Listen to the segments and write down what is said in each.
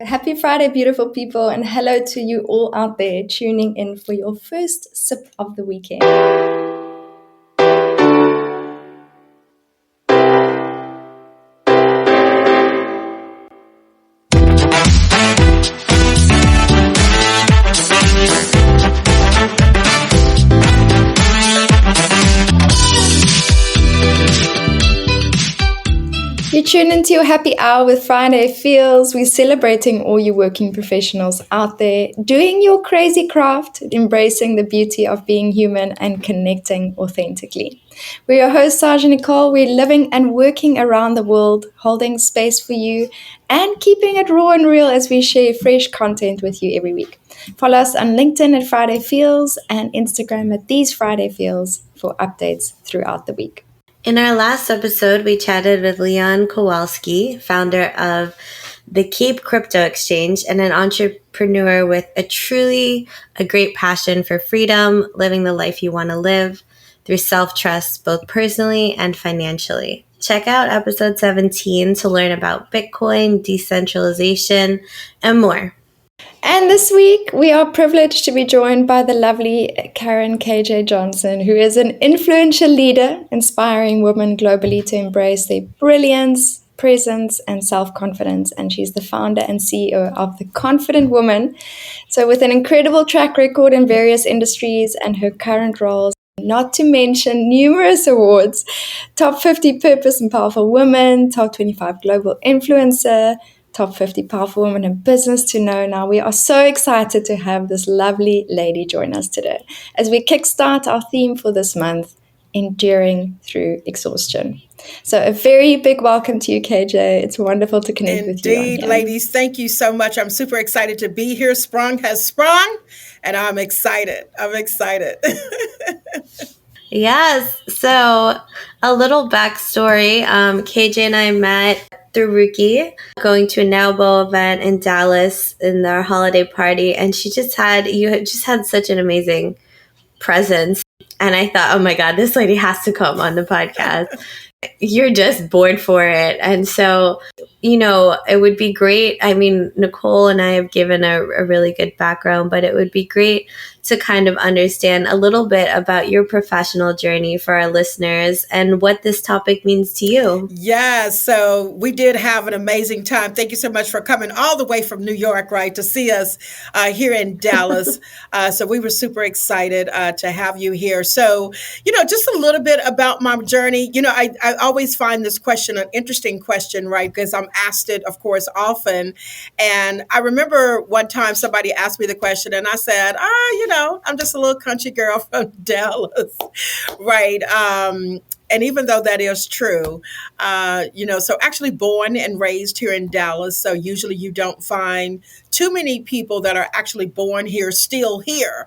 Happy Friday, beautiful people, and hello to you all out there tuning in for your first sip of the weekend. You tune into your happy hour with Friday Feels. We're celebrating all you working professionals out there doing your crazy craft, embracing the beauty of being human and connecting authentically. We're your host, Sarja Nicole. We're living and working around the world, holding space for you and keeping it raw and real as we share fresh content with you every week. Follow us on LinkedIn at Friday Feels and Instagram at These Friday Feels for updates throughout the week. In our last episode, we chatted with Leon Kowalski, founder of the Cape Crypto Exchange and an entrepreneur with a great passion for freedom, living the life you want to live through self-trust, both personally and financially. Check out episode 17 to learn about Bitcoin, decentralization, and more. And this week, we are privileged to be joined by the lovely Karen KJ Johnson, who is an influential leader, inspiring women globally to embrace their brilliance, presence, and self-confidence. And she's the founder and CEO of The Konfident Woman. So with an incredible track record in various industries and her current roles, not to mention numerous awards, Top 50 Purpose and Powerful Women, Top 25 Global Influencer, Top 50 Powerful Women in Business to Know. Now, we are so excited to have this lovely lady join us today as we kickstart our theme for this month, Enduring Through Exhaustion. So a very big welcome to you, KJ. It's wonderful to connect with you. Indeed, ladies. Thank you so much. I'm super excited to be here. Sprung has sprung, and I'm excited. Yes. So a little backstory. KJ and I met through Ruki, going to a NAWBO event in Dallas in their holiday party. And you had just had such an amazing presence. And I thought, oh my God, this lady has to come on the podcast. You're just bored for it. And so, it would be great. I mean, Nicole and I have given a really good background, but it would be great to kind of understand a little bit about your professional journey for our listeners and what this topic means to you. Yeah, so we did have an amazing time. Thank you so much for coming all the way from New York, right, to see us here in Dallas. So we were super excited to have you here. So, just a little bit about my journey. I always find this question an interesting question, right, because I'm asked it, of course, often. And I remember one time somebody asked me the question and I said, I'm just a little country girl from Dallas, right? And even though that is true, so actually born and raised here in Dallas. So usually you don't find too many people that are actually born here, still here.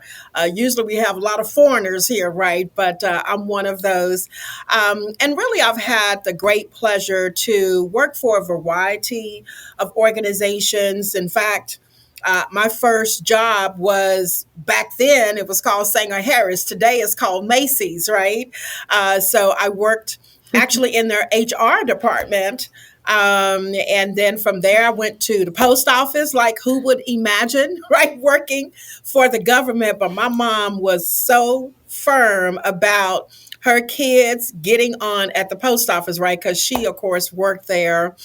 Usually we have a lot of foreigners here, right? But I'm one of those. And really, I've had the great pleasure to work for a variety of organizations. In fact, my first job was back then, it was called Sanger Harris. Today it's called Macy's, right? So I worked actually in their HR department. And then from there, I went to the post office, like who would imagine, right? Working for the government. But my mom was so firm about her kids getting on at the post office, right? Because she, of course, worked there.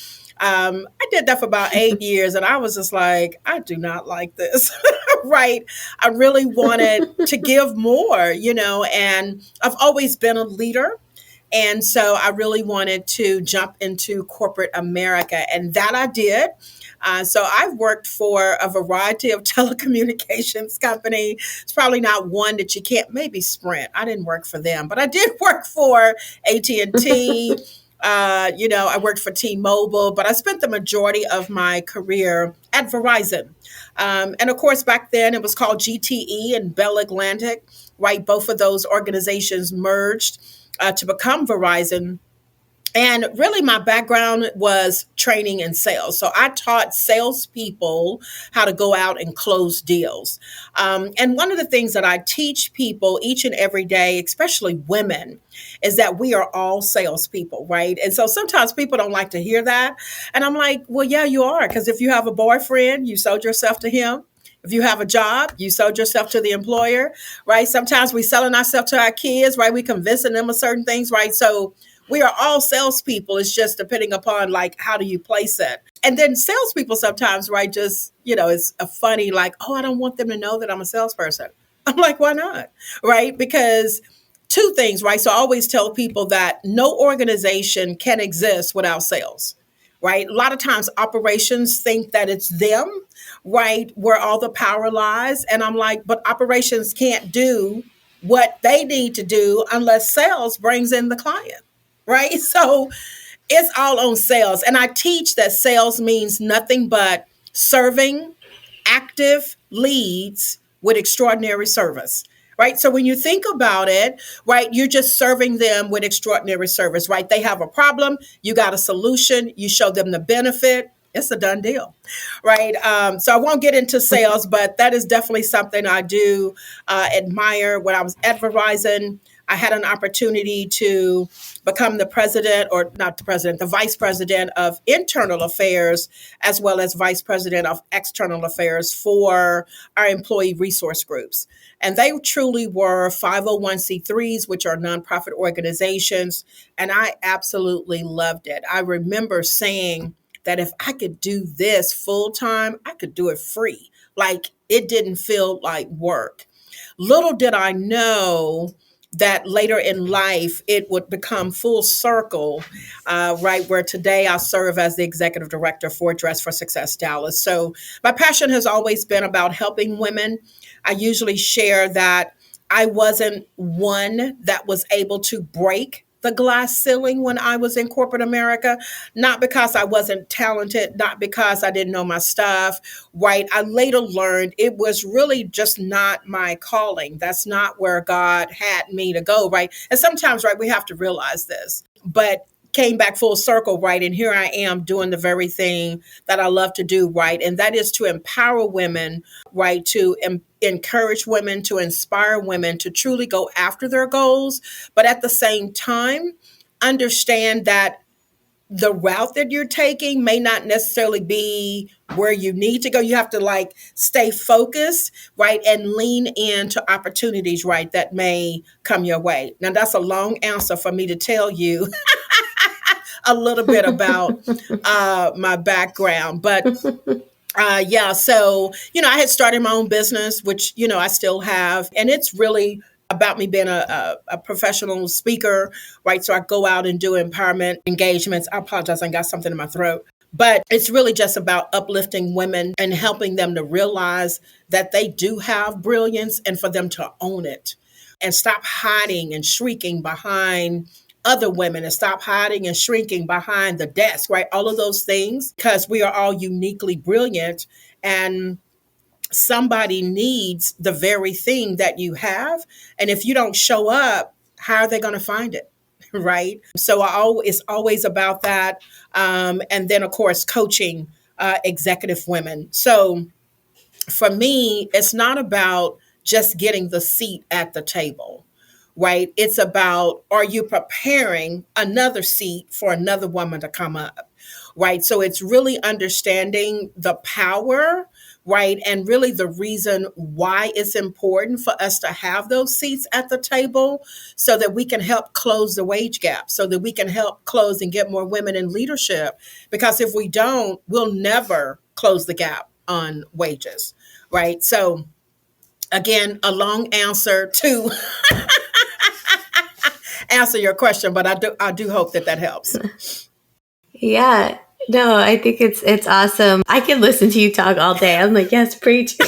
I did that for about 8 years and I was just like, I do not like this, right? I really wanted to give more, and I've always been a leader. And so I really wanted to jump into corporate America, and that I did. So I've worked for a variety of telecommunications company. It's probably not one that you can't, maybe Sprint. I didn't work for them, but I did work for AT&T. I worked for T-Mobile, but I spent the majority of my career at Verizon. And of course, back then it was called GTE and Bell Atlantic, right? Both of those organizations merged to become Verizon. And really, my background was training in sales. So I taught salespeople how to go out and close deals. And one of the things that I teach people each and every day, especially women, is that we are all salespeople, right? And so sometimes people don't like to hear that. And I'm like, well, yeah, you are. Because if you have a boyfriend, you sold yourself to him. If you have a job, you sold yourself to the employer, right? Sometimes we selling ourselves to our kids, right? We convincing them of certain things, right? So we are all salespeople. It's just depending upon like how do you place it. And then salespeople sometimes, right? Just it's a funny like, oh, I don't want them to know that I'm a salesperson. I'm like, why not, right? Because two things, right? So I always tell people that no organization can exist without sales, right? A lot of times operations think that it's them, right, where all the power lies. And I'm like, but operations can't do what they need to do unless sales brings in the client, right? So it's all on sales. And I teach that sales means nothing but serving active leads with extraordinary service, right? So when you think about it, right, you're just serving them with extraordinary service, right? They have a problem, you got a solution, you show them the benefit. It's a done deal, right? So I won't get into sales, but that is definitely something I do admire. When I was at Verizon, I had an opportunity to become the president, or not the president, the vice president of internal affairs, as well as vice president of external affairs for our employee resource groups. And they truly were 501c3s, which are nonprofit organizations. And I absolutely loved it. I remember saying that if I could do this full time, I could do it free. Like it didn't feel like work. Little did I know that later in life it would become full circle, right? Where today I serve as the executive director for Dress for Success Dallas. So my passion has always been about helping women. I usually share that I wasn't one that was able to break the glass ceiling when I was in corporate America, not because I wasn't talented, not because I didn't know my stuff, right? I later learned it was really just not my calling. That's not where God had me to go, right? And sometimes, right, we have to realize this, but came back full circle, right? And here I am doing the very thing that I love to do, right? And that is to empower women, right? To encourage women, to inspire women to truly go after their goals, but at the same time, understand that the route that you're taking may not necessarily be where you need to go. You have to like stay focused, right? And lean into opportunities, right? That may come your way. Now, that's a long answer for me to tell you a little bit about my background. But yeah, so, I had started my own business, which, I still have. And it's really about me being a professional speaker, right? So I go out and do empowerment engagements. I apologize, I got something in my throat. But it's really just about uplifting women and helping them to realize that they do have brilliance and for them to own it and stop hiding and shrieking behind other women and stop hiding and shrinking behind the desk, right? All of those things, because we are all uniquely brilliant and somebody needs the very thing that you have. And if you don't show up, how are they going to find it? Right. So it's always about that. And then, of course, coaching executive women. So for me, it's not about just getting the seat at the table, right? It's about, are you preparing another seat for another woman to come up, right? So it's really understanding the power, right? And really the reason why it's important for us to have those seats at the table so that we can help close the wage gap, so that we can help close and get more women in leadership. Because if we don't, we'll never close the gap on wages, right? So again, a long answer to answer your question, but I do hope that helps. Yeah. No, I think it's awesome. I can listen to you talk all day. I'm like, yes, preach.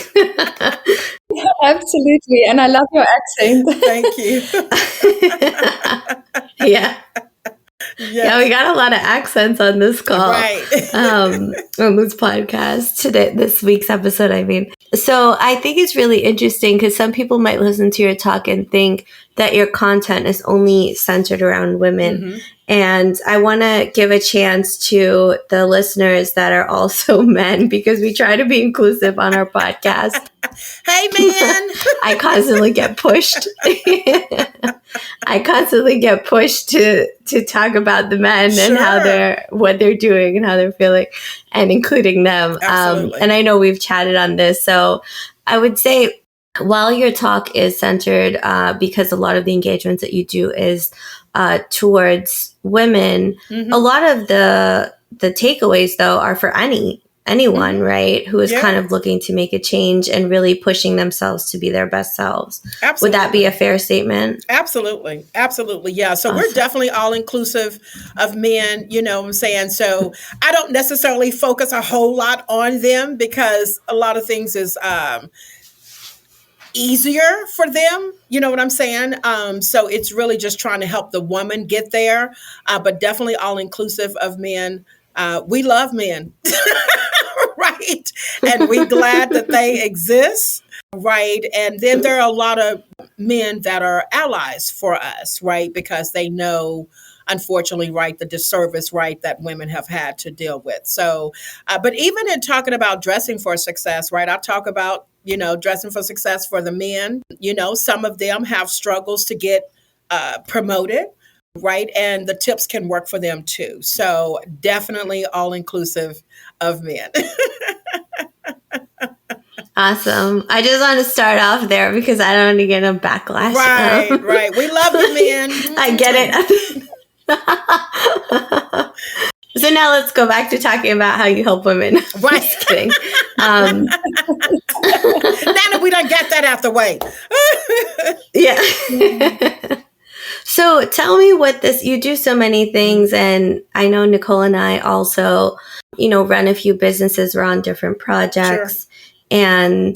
Absolutely. And I love your accent. Thank you. Yeah. Yeah, we got a lot of accents on this call. Right. On this podcast today, this week's episode, I mean. So I think it's really interesting because some people might listen to your talk and think that your content is only centered around women. And I want to give a chance to the listeners that are also men because we try to be inclusive on our podcast. Hey, man. I constantly get pushed. I constantly get pushed to talk about the men and what they're doing and how they're feeling, and including them. And I know we've chatted on this, so I would say while your talk is centered, because a lot of the engagements that you do is towards women, a lot of the takeaways though are for anyone, right, who is kind of looking to make a change and really pushing themselves to be their best selves. Absolutely. Would that be a fair statement? Absolutely. Absolutely. Yeah. So we're definitely all inclusive of men, you know what I'm saying? So I don't necessarily focus a whole lot on them because a lot of things is easier for them, you know what I'm saying? So it's really just trying to help the woman get there, but definitely all inclusive of men. We love men, right? And we're glad that they exist, right? And then there are a lot of men that are allies for us, right? Because they know, unfortunately, right, the disservice, right, that women have had to deal with. So, but even in talking about dressing for success, right, I talk about, you know, dressing for success for the men. You know, some of them have struggles to get promoted, right? And the tips can work for them too. So definitely all inclusive of men. Awesome. I just want to start off there because I don't want to get a backlash. Right. We love you, man. I get it. So now let's go back to talking about how you help women. Right. Just kidding. Now that we done got that out the way. Yeah. So tell me you do so many things, and I know Nicole and I also, you know, run a few businesses, we're on different projects. Sure. And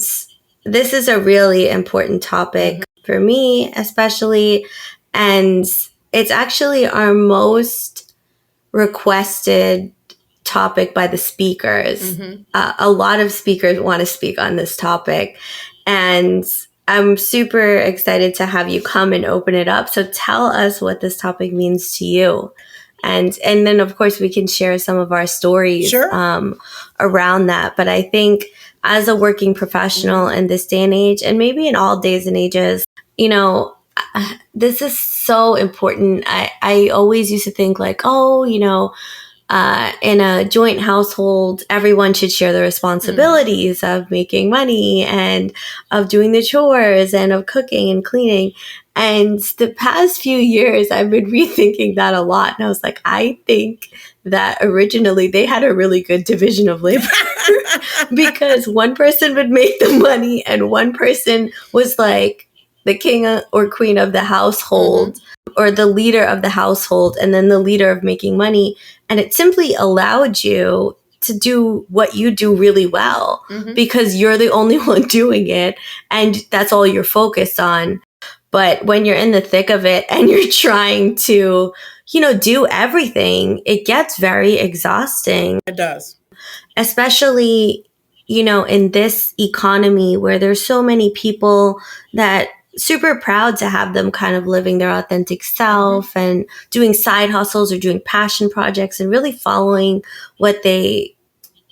this is a really important topic for me, especially, and it's actually our most requested topic by the speakers. A lot of speakers want to speak on this topic, and I'm super excited to have you come and open it up. So tell us what this topic means to you. And then, of course, we can share some of our stories around that. But I think as a working professional in this day and age, and maybe in all days and ages, you know, this is so important. I always used to think like, oh, you know, in a joint household, everyone should share the responsibilities of making money and of doing the chores and of cooking and cleaning. And the past few years, I've been rethinking that a lot. And I was like, I think that originally they had a really good division of labor because one person would make the money and one person was like the king or queen of the household or the leader of the household and then the leader of making money. And it simply allowed you to do what you do really well because you're the only one doing it and that's all you're focused on. But when you're in the thick of it and you're trying to, you know, do everything, it gets very exhausting. It does. Especially, you know, in this economy where there's so many people that super proud to have them kind of living their authentic self and doing side hustles or doing passion projects and really following what they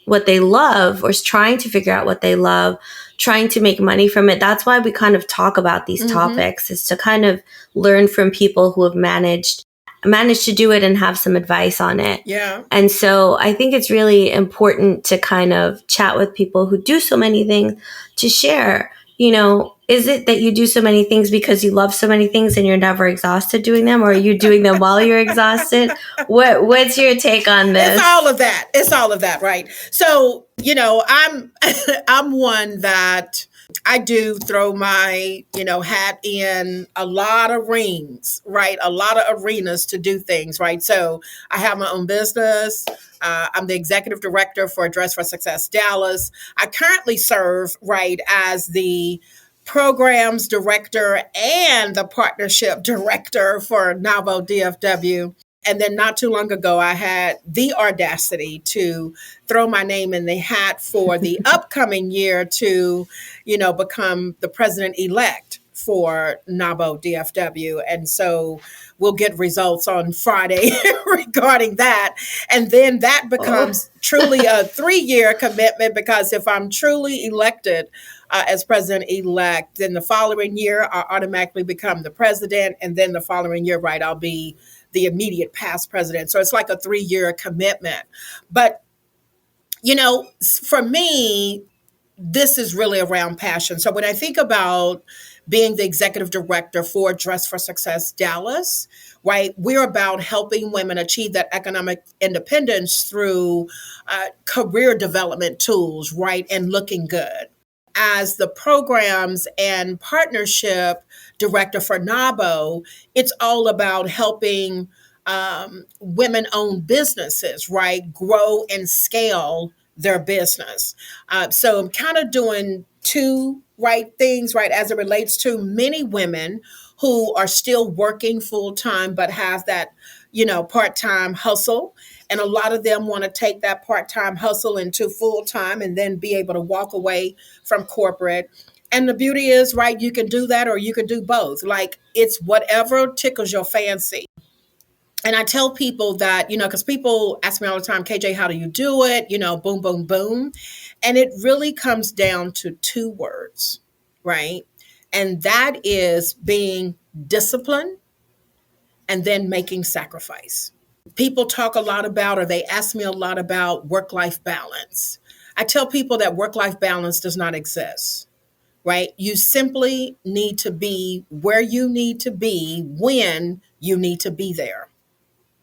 love or trying to figure out what they love, trying to make money from it. That's why we kind of talk about these topics, is to kind of learn from people who have managed to do it and have some advice on it. Yeah. And so I think it's really important to kind of chat with people who do so many things to share, you know, is it that you do so many things because you love so many things and you're never exhausted doing them, or are you doing them while you're exhausted? What's your take on this? It's all of that. It's all of that, right? So, you know, I'm one that I do throw my, you know, hat in a lot of rings, right? A lot of arenas to do things, right? So I have my own business. I'm the executive director for Dress for Success Dallas. I currently serve, right, as the programs director and the partnership director for NAWBO DFW. And then not too long ago, I had the audacity to throw my name in the hat for the upcoming year to, become the president elect for NAWBO DFW. And so we'll get results on Friday regarding that. And then that Oh. becomes truly a 3-year commitment, because if I'm truly elected as president elect, then the following year I'll automatically become the president. And then the following year, right, I'll be the immediate past president. So it's like a 3-year commitment. But, for me, this is really around passion. So when I think about being the executive director for Dress for Success Dallas, right, we're about helping women achieve that economic independence through career development tools, right, and looking good. As the programs and partnership director for NAWBO, it's all about helping women owned businesses, right, grow and scale their business. So I'm kind of doing two right things, right, as it relates to many women who are still working full time but have that, part time hustle. And a lot of them want to take that part time hustle into full time and then be able to walk away from corporate. And the beauty is, right, you can do that or you can do both. Like, it's whatever tickles your fancy. And I tell people that, because people ask me all the time, KJ, how do you do it? Boom, boom, boom. And it really comes down to two words, right? And that is being disciplined and then making sacrifice. People talk a lot about, or they ask me a lot about work life balance. I tell people that work life balance does not exist, right? You simply need to be where you need to be when you need to be there.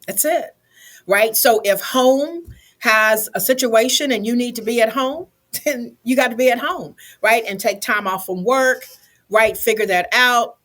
That's it, right? So if home has a situation and you need to be at home, then you got to be at home, right? And take time off from work, right? Figure that out.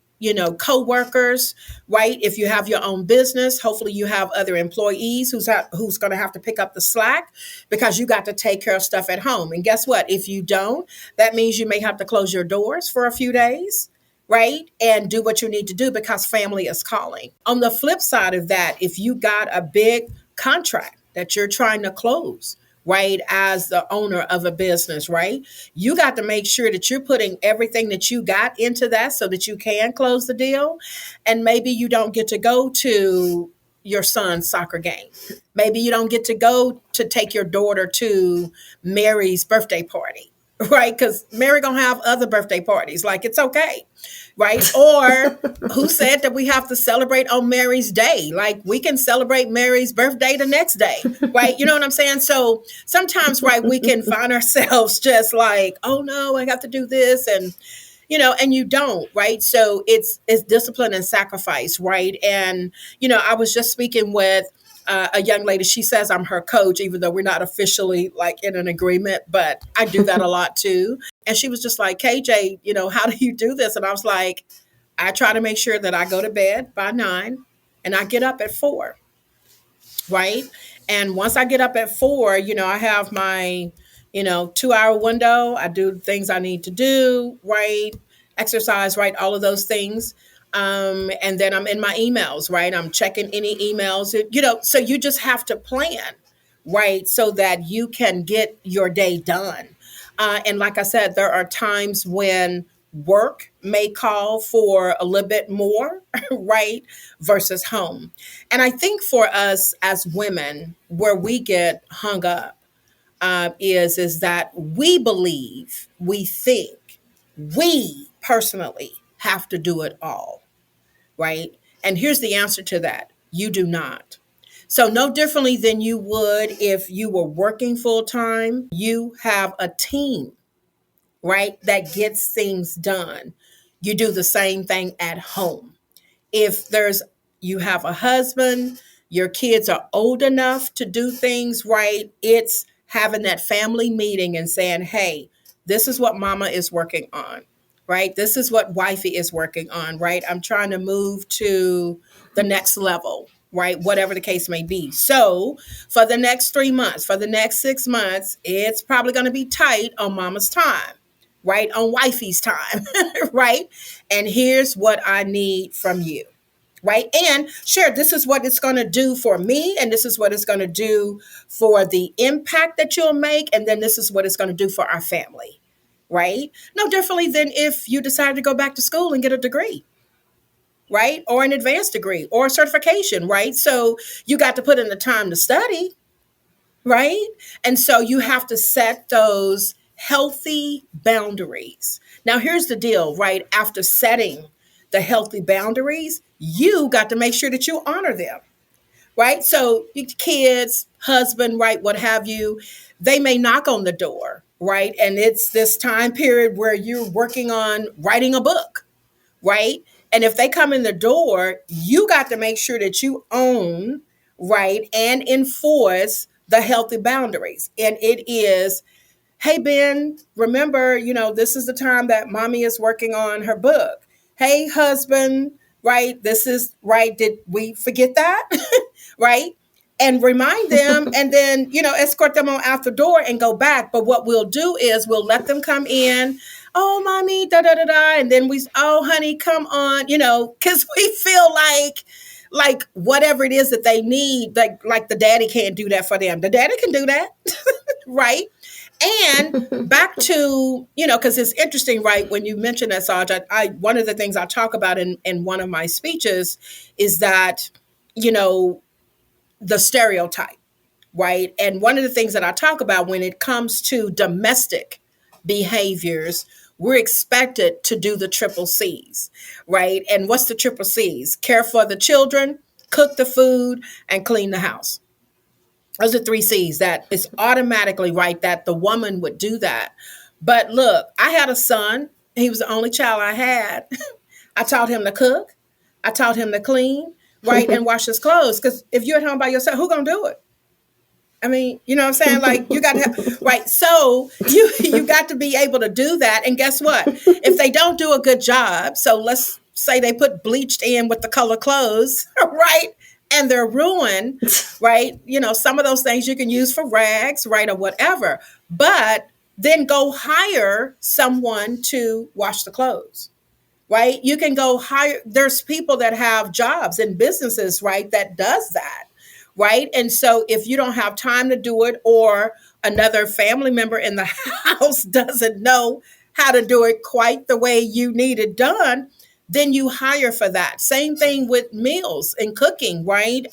Co-workers, right? If you have your own business, hopefully you have other employees who's going to have to pick up the slack, because you got to take care of stuff at home. And guess what? If you don't, that means you may have to close your doors for a few days, right? And do what you need to do because family is calling. On the flip side of that, if you got a big contract that you're trying to close, right, as the owner of a business, right, you got to make sure that you're putting everything that you got into that so that you can close the deal. And maybe you don't get to go to your son's soccer game. Maybe you don't get to go to take your daughter to Mary's birthday party, right? Because Mary gonna have other birthday parties. Like, it's okay, right? Or who said that we have to celebrate on Mary's day? Like, we can celebrate Mary's birthday the next day, right? You know what I'm saying? So sometimes, right, we can find ourselves just like, oh no, I got to do this, and you don't, right? So it's discipline and sacrifice, right? And I was just speaking with a young lady. She says I'm her coach, even though we're not officially like in an agreement, but I do that a lot too. And she was just like, KJ, how do you do this? And I was like, I try to make sure that I go to bed by 9 and I get up at 4, right? And once I get up at 4, I have my, 2-hour window. I do things I need to do, right? Exercise, right? All of those things. And then I'm in my emails, right? I'm checking any emails, so you just have to plan, right? So that you can get your day done. And like I said, there are times when work may call for a little bit more, right? Versus home. And I think for us as women, where we get hung up is that we think we personally have to do it all, right? And here's the answer to that. You do not. So no differently than you would if you were working full time, you have a team, right, that gets things done. You do the same thing at home. If you have a husband, your kids are old enough to do things right, it's having that family meeting and saying, hey, this is what mama is working on, right? This is what wifey is working on, right? I'm trying to move to the next level, right? Whatever the case may be. So for the next 3 months, for the next 6 months, it's probably going to be tight on mama's time, right? On wifey's time, right? And here's what I need from you, right? And share, this is what it's going to do for me, and this is what it's going to do for the impact that you'll make, and then this is what it's going to do for our family, right? No differently than if you decide to go back to school and get a degree, right? Or an advanced degree or a certification, right? So you got to put in the time to study, right? And so you have to set those healthy boundaries. Now, here's the deal, right? After setting the healthy boundaries, you got to make sure that you honor them, right? So, kids, husband, right, what have you, they may knock on the door, right? And it's this time period where you're working on writing a book, right? And if they come in the door, you got to make sure that you own, right, and enforce the healthy boundaries. And it is, hey, Ben, remember, this is the time that mommy is working on her book. Hey, husband, right, this is, right, did we forget that? Right? And remind them and then, escort them on out the door and go back. But what we'll do is we'll let them come in. Oh, mommy, da da da da. And then oh, honey, come on, because we feel like whatever it is that they need, like the daddy can't do that for them. The daddy can do that, right? And back to, because it's interesting, right? When you mention that, Saj, one of the things I talk about in one of my speeches is that, the stereotype, right? And one of the things that I talk about when it comes to domestic behaviors, we're expected to do the triple C's, right? And what's the triple C's? Care for the children, cook the food, and clean the house. Those are three C's that is automatically right that the woman would do that. But look, I had a son. He was the only child I had. I taught him to cook. I taught him to clean, right, and wash his clothes. Because if you're at home by yourself, who's going to do it? I mean, you know what I'm saying? Like, you got to have, right. So you got to be able to do that. And guess what? If they don't do a good job, so let's say they put bleached in with the color clothes, right? And they're ruined, right? Some of those things you can use for rags, right? Or whatever. But then go hire someone to wash the clothes, right? You can go hire, there's people that have jobs and businesses, right? That does that. Right. And so if you don't have time to do it or another family member in the house doesn't know how to do it quite the way you need it done, then you hire for that. Same thing with meals and cooking, right?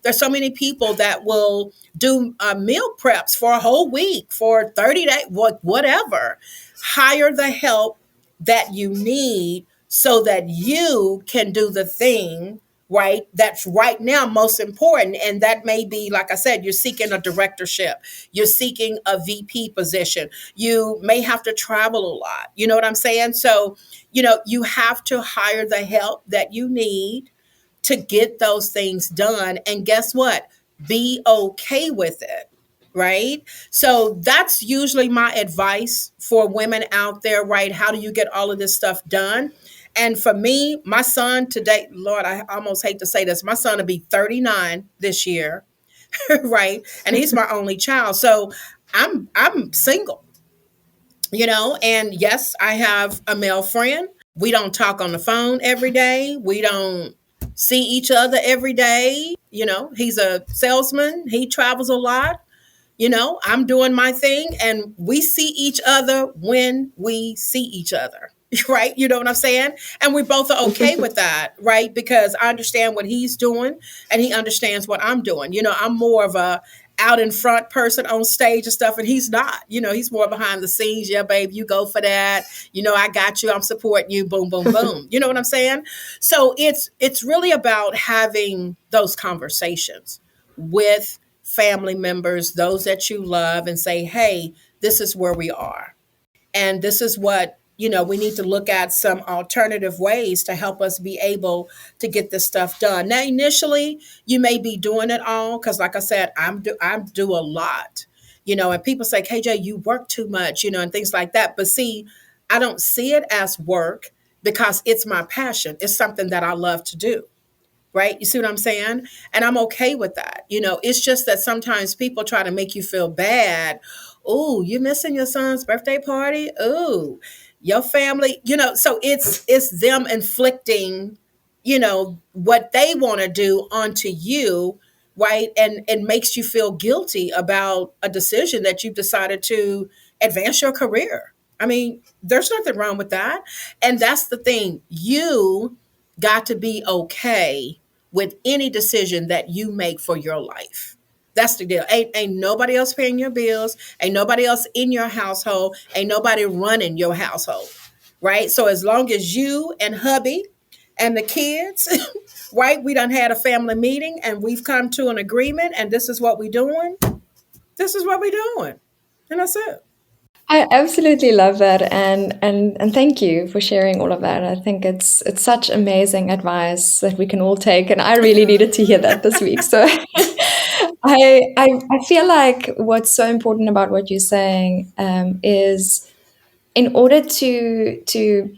There's so many people that will do meal preps for a whole week, for 30 days, whatever. Hire the help that you need so that you can do the thing, right? That's right now most important. And that may be, like I said, you're seeking a directorship. You're seeking a VP position. You may have to travel a lot. You know what I'm saying? So, you have to hire the help that you need to get those things done. And guess what? Be okay with it. Right. So that's usually my advice for women out there, right? How do you get all of this stuff done? And for me, my son today, Lord, I almost hate to say this, my son will be 39 this year, right? And he's my only child. So I'm single, and yes, I have a male friend. We don't talk on the phone every day. We don't see each other every day. He's a salesman. He travels a lot. I'm doing my thing and we see each other when we see each other, right? You know what I'm saying? And we both are okay with that, right? Because I understand what he's doing and he understands what I'm doing. I'm more of a out in front person on stage and stuff, and he's not. He's more behind the scenes. Yeah, babe, you go for that. I got you. I'm supporting you. Boom, boom, boom. You know what I'm saying? So it's really about having those conversations with family members, those that you love, and say, hey, this is where we are. And this is what, we need to look at some alternative ways to help us be able to get this stuff done. Now, initially, you may be doing it all because, like I said, I do a lot, and people say, KJ, you work too much, and things like that. But see, I don't see it as work because it's my passion. It's something that I love to do. Right? You see what I'm saying? And I'm okay with that. It's just that sometimes people try to make you feel bad. Oh, you missing your son's birthday party? Oh, your family, so it's them inflicting what they want to do onto you, right? And makes you feel guilty about a decision that you've decided to advance your career. I mean, there's nothing wrong with that. And that's the thing. You got to be okay with any decision that you make for your life. That's the deal. Ain't nobody else paying your bills. Ain't nobody else in your household. Ain't nobody running your household. Right. So as long as you and hubby and the kids, right, we done had a family meeting and we've come to an agreement and this is what we're doing. This is what we're doing. And that's it. I absolutely love that, and thank you for sharing all of that. I think it's such amazing advice that we can all take, and I really needed to hear that this week. So I feel like what's so important about what you're saying is in order to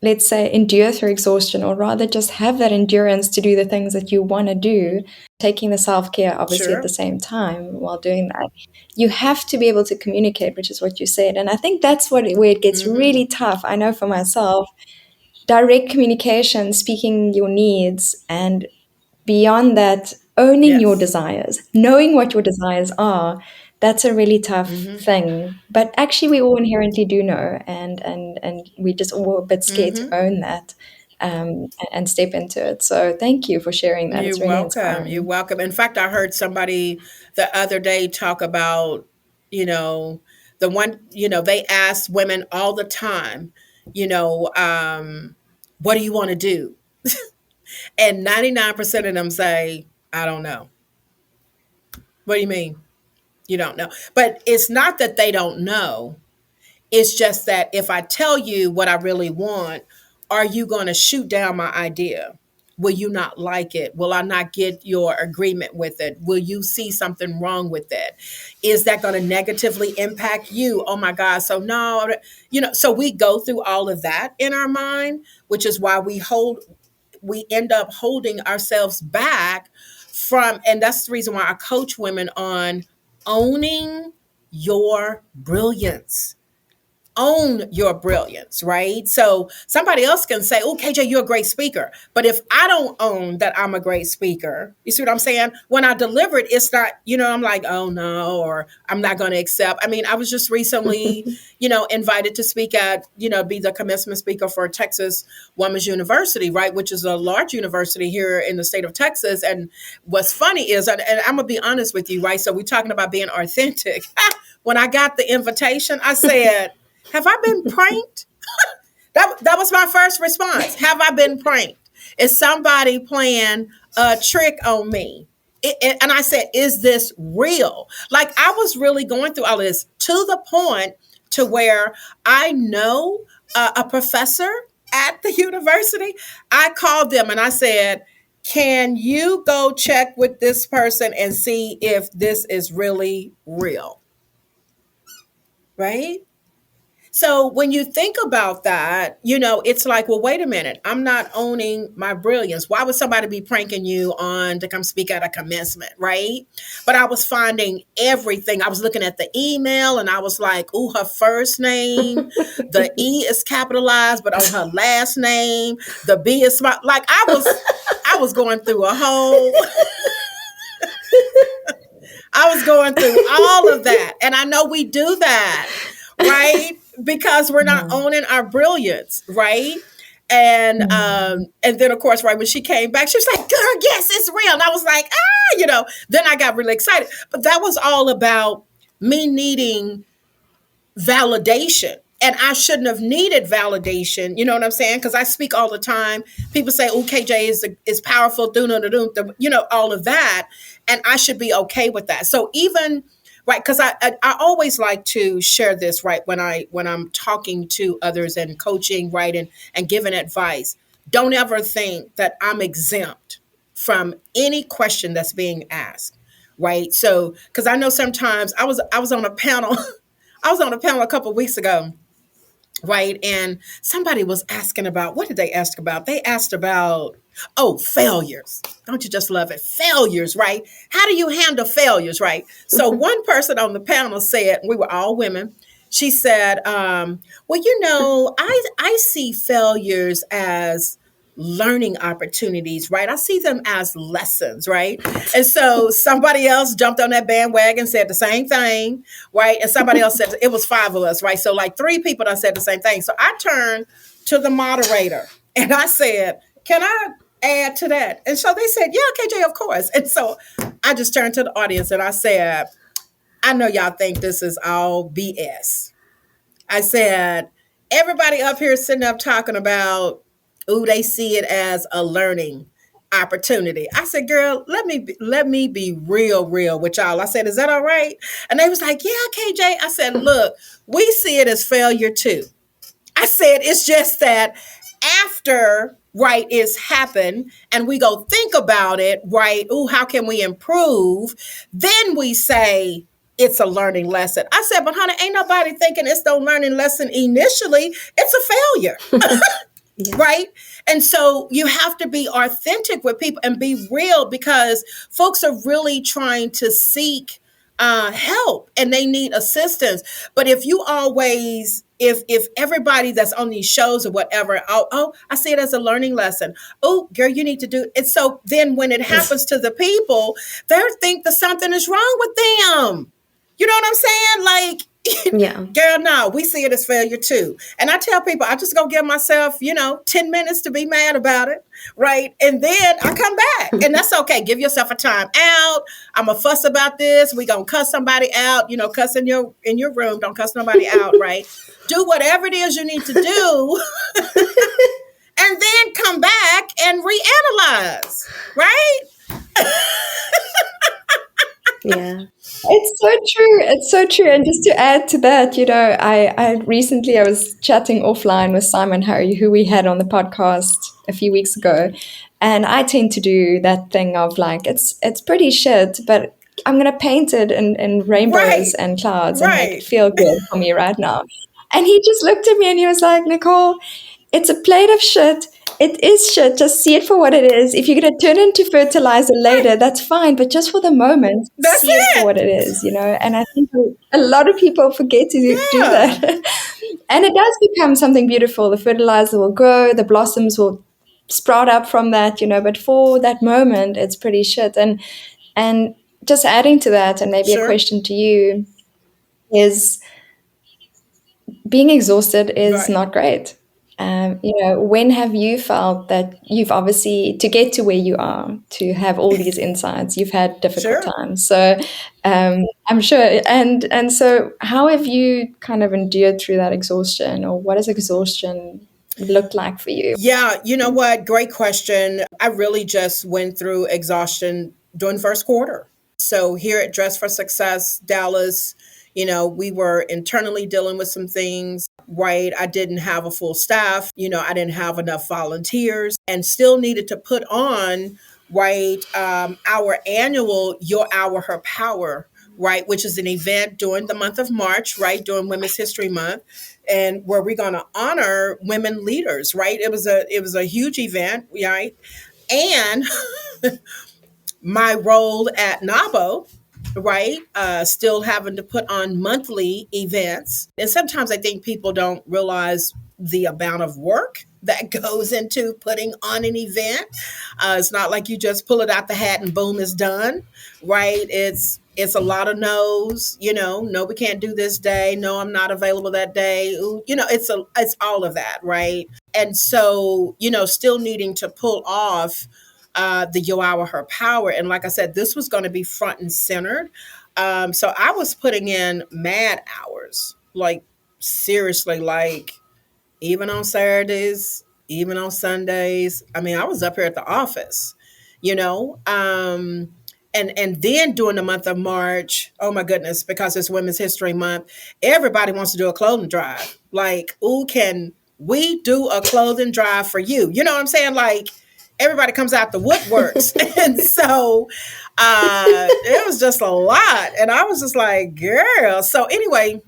let's say endure through exhaustion, or rather just have that endurance to do the things that you want to do, taking the self-care obviously at the Sure. same time while doing that, you have to be able to communicate, which is what you said. And I think that's where it gets Mm-hmm. really tough. I know for myself, direct communication, speaking your needs, and beyond that, owning your Yes. desires, knowing what your desires are, that's a really tough Mm-hmm. thing. But actually, we all inherently do know, and we just all a bit scared to Mm-hmm. own that and step into it. So thank you for sharing that. You're It's really welcome. You're inspiring. welcome. In fact, I heard somebody the other day talk about, you know, the one, they ask women all the time, you know, what do you want to do? And 99% of them say, I don't know. What do you mean? You don't know. But it's not that they don't know. It's just that if I tell you what I really want, are you going to shoot down my idea? Will you not like it? Will I not get your agreement with it? Will you see something wrong with it? Is that going to negatively impact you? Oh my God. So, no, so we go through all of that in our mind, which is why we end up holding ourselves back from, and that's the reason why I coach women on owning your brilliance. Own your brilliance, right? So somebody else can say, oh, KJ, you're a great speaker. But if I don't own that I'm a great speaker, you see what I'm saying? When I deliver it, it's not, I'm like, oh no, or I'm not going to accept. I mean, I was just recently, invited to speak at, be the commencement speaker for Texas Women's University, right? Which is a large university here in the state of Texas. And what's funny is, and I'm going to be honest with you, right? So we're talking about being authentic. When I got the invitation, I said, have I been pranked? That was my first response. Have I been pranked? Is somebody playing a trick on me? And I said, is this real? Like, I was really going through all of this to the point to where I know a professor at the university. I called them and I said, can you go check with this person and see if this is really real? Right? So when you think about that, it's like, well, wait a minute. I'm not owning my brilliance. Why would somebody be pranking you on to come speak at a commencement, right? But I was finding everything. I was looking at the email and I was like, ooh, her first name, the E is capitalized, but on her last name, the B is small. Like I was going through a whole I was going through all of that. And I know we do that, right? Because we're not Mm, owning our brilliance, right? And then of course, right, when she came back, she was like, girl, yes, it's real. And I was like, then I got really excited. But that was all about me needing validation. And I shouldn't have needed validation. You know what I'm saying? Because I speak all the time. People say, "Oh, KJ is powerful." All of that, and I should be okay with that. So even right, because I always like to share this right when I'm talking to others and coaching right and giving advice. Don't ever think that I'm exempt from any question that's being asked. Right. So because I know sometimes I was on a panel. I was on a panel a couple of weeks ago, right? And somebody was asking about, what did they ask about? They asked about, failures. Don't you just love it? Failures, right? How do you handle failures, right? So one person on the panel said, we were all women. She said, well, I see failures as learning opportunities, right? I see them as lessons, right? And so somebody else jumped on that bandwagon, said the same thing, right? And somebody else said, it was five of us, right? So like three people that said the same thing. So I turned to the moderator and I said, can I add to that? And so they said, yeah, KJ, of course. And so I just turned to the audience and I said, I know y'all think this is all BS. I said, everybody up here sitting up talking about, ooh, they see it as a learning opportunity. I said, girl, let me be real with y'all. I said, is that all right? And they was like, yeah, KJ. I said, look, we see it as failure too. I said, it's just that after, right, it's happened and we go think about it, right, ooh, how can we improve? Then we say, it's a learning lesson. I said, but honey, ain't nobody thinking it's no learning lesson initially. It's a failure. Yeah. Right? And so you have to be authentic with people and be real because folks are really trying to seek help and they need assistance. But if you always, if everybody that's on these shows or whatever, I see it as a learning lesson. Oh, girl, you need to do it. So then when it happens to the people, they think that something is wrong with them. You know what I'm saying? Like, yeah, girl, no, we see it as failure too. And I tell people, I just go give myself, 10 minutes to be mad about it, right? And then I come back, and that's okay. Give yourself a time out. I'm a fuss about this. We gonna cuss somebody out. Cuss in your room. Don't cuss nobody out, right? Do whatever it is you need to do, and then come back and reanalyze, right? Yeah. It's so true. It's so true. And just to add to that, I recently I was chatting offline with Simon Harry, who we had on the podcast a few weeks ago. And I tend to do that thing of like, it's pretty shit, but I'm going to paint it in rainbows and clouds and make it feel good for me right now. And he just looked at me and he was like, Nicole, it's a plate of shit. It is shit. Just see it for what it is. If you're going to turn it into fertilizer later, that's fine. But just for the moment, see it for what it is, And I think a lot of people forget to do that. And it does become something beautiful. The fertilizer will grow. The blossoms will sprout up from that, But for that moment, it's pretty shit. And just adding to that, and maybe a question to you, is being exhausted is not great. When have you felt that you've obviously, to get to where you are, to have all these insights, you've had difficult times. So I'm sure. And so how have you kind of endured through that exhaustion, or what does exhaustion look like for you? Yeah, you know what? Great question. I really just went through exhaustion during first quarter. So here at Dress for Success, Dallas, we were internally dealing with some things, right? I didn't have a full staff. I didn't have enough volunteers and still needed to put on, right, our annual Your Hour, Her Power, right, which is an event during the month of March, right, during Women's History Month, and where we're going to honor women leaders, right? It was a huge event, right? And my role at NAWBO, right? Still having to put on monthly events. And sometimes I think people don't realize the amount of work that goes into putting on an event. It's not like you just pull it out the hat and boom, it's done, right? It's a lot of no's, no, we can't do this day. No, I'm not available that day. Ooh, it's all of that, right? And so, still needing to pull off the Your Hour, Her Power. And like I said, this was going to be front and centered. So I was putting in mad hours, like seriously, like even on Saturdays, even on Sundays. I mean, I was up here at the office, and then during the month of March, oh my goodness, because it's Women's History Month, everybody wants to do a clothing drive. Like, ooh, can we do a clothing drive for you? You know what I'm saying? Like, everybody comes out the woodworks. And so it was just a lot. And I was just like, girl. So anyway,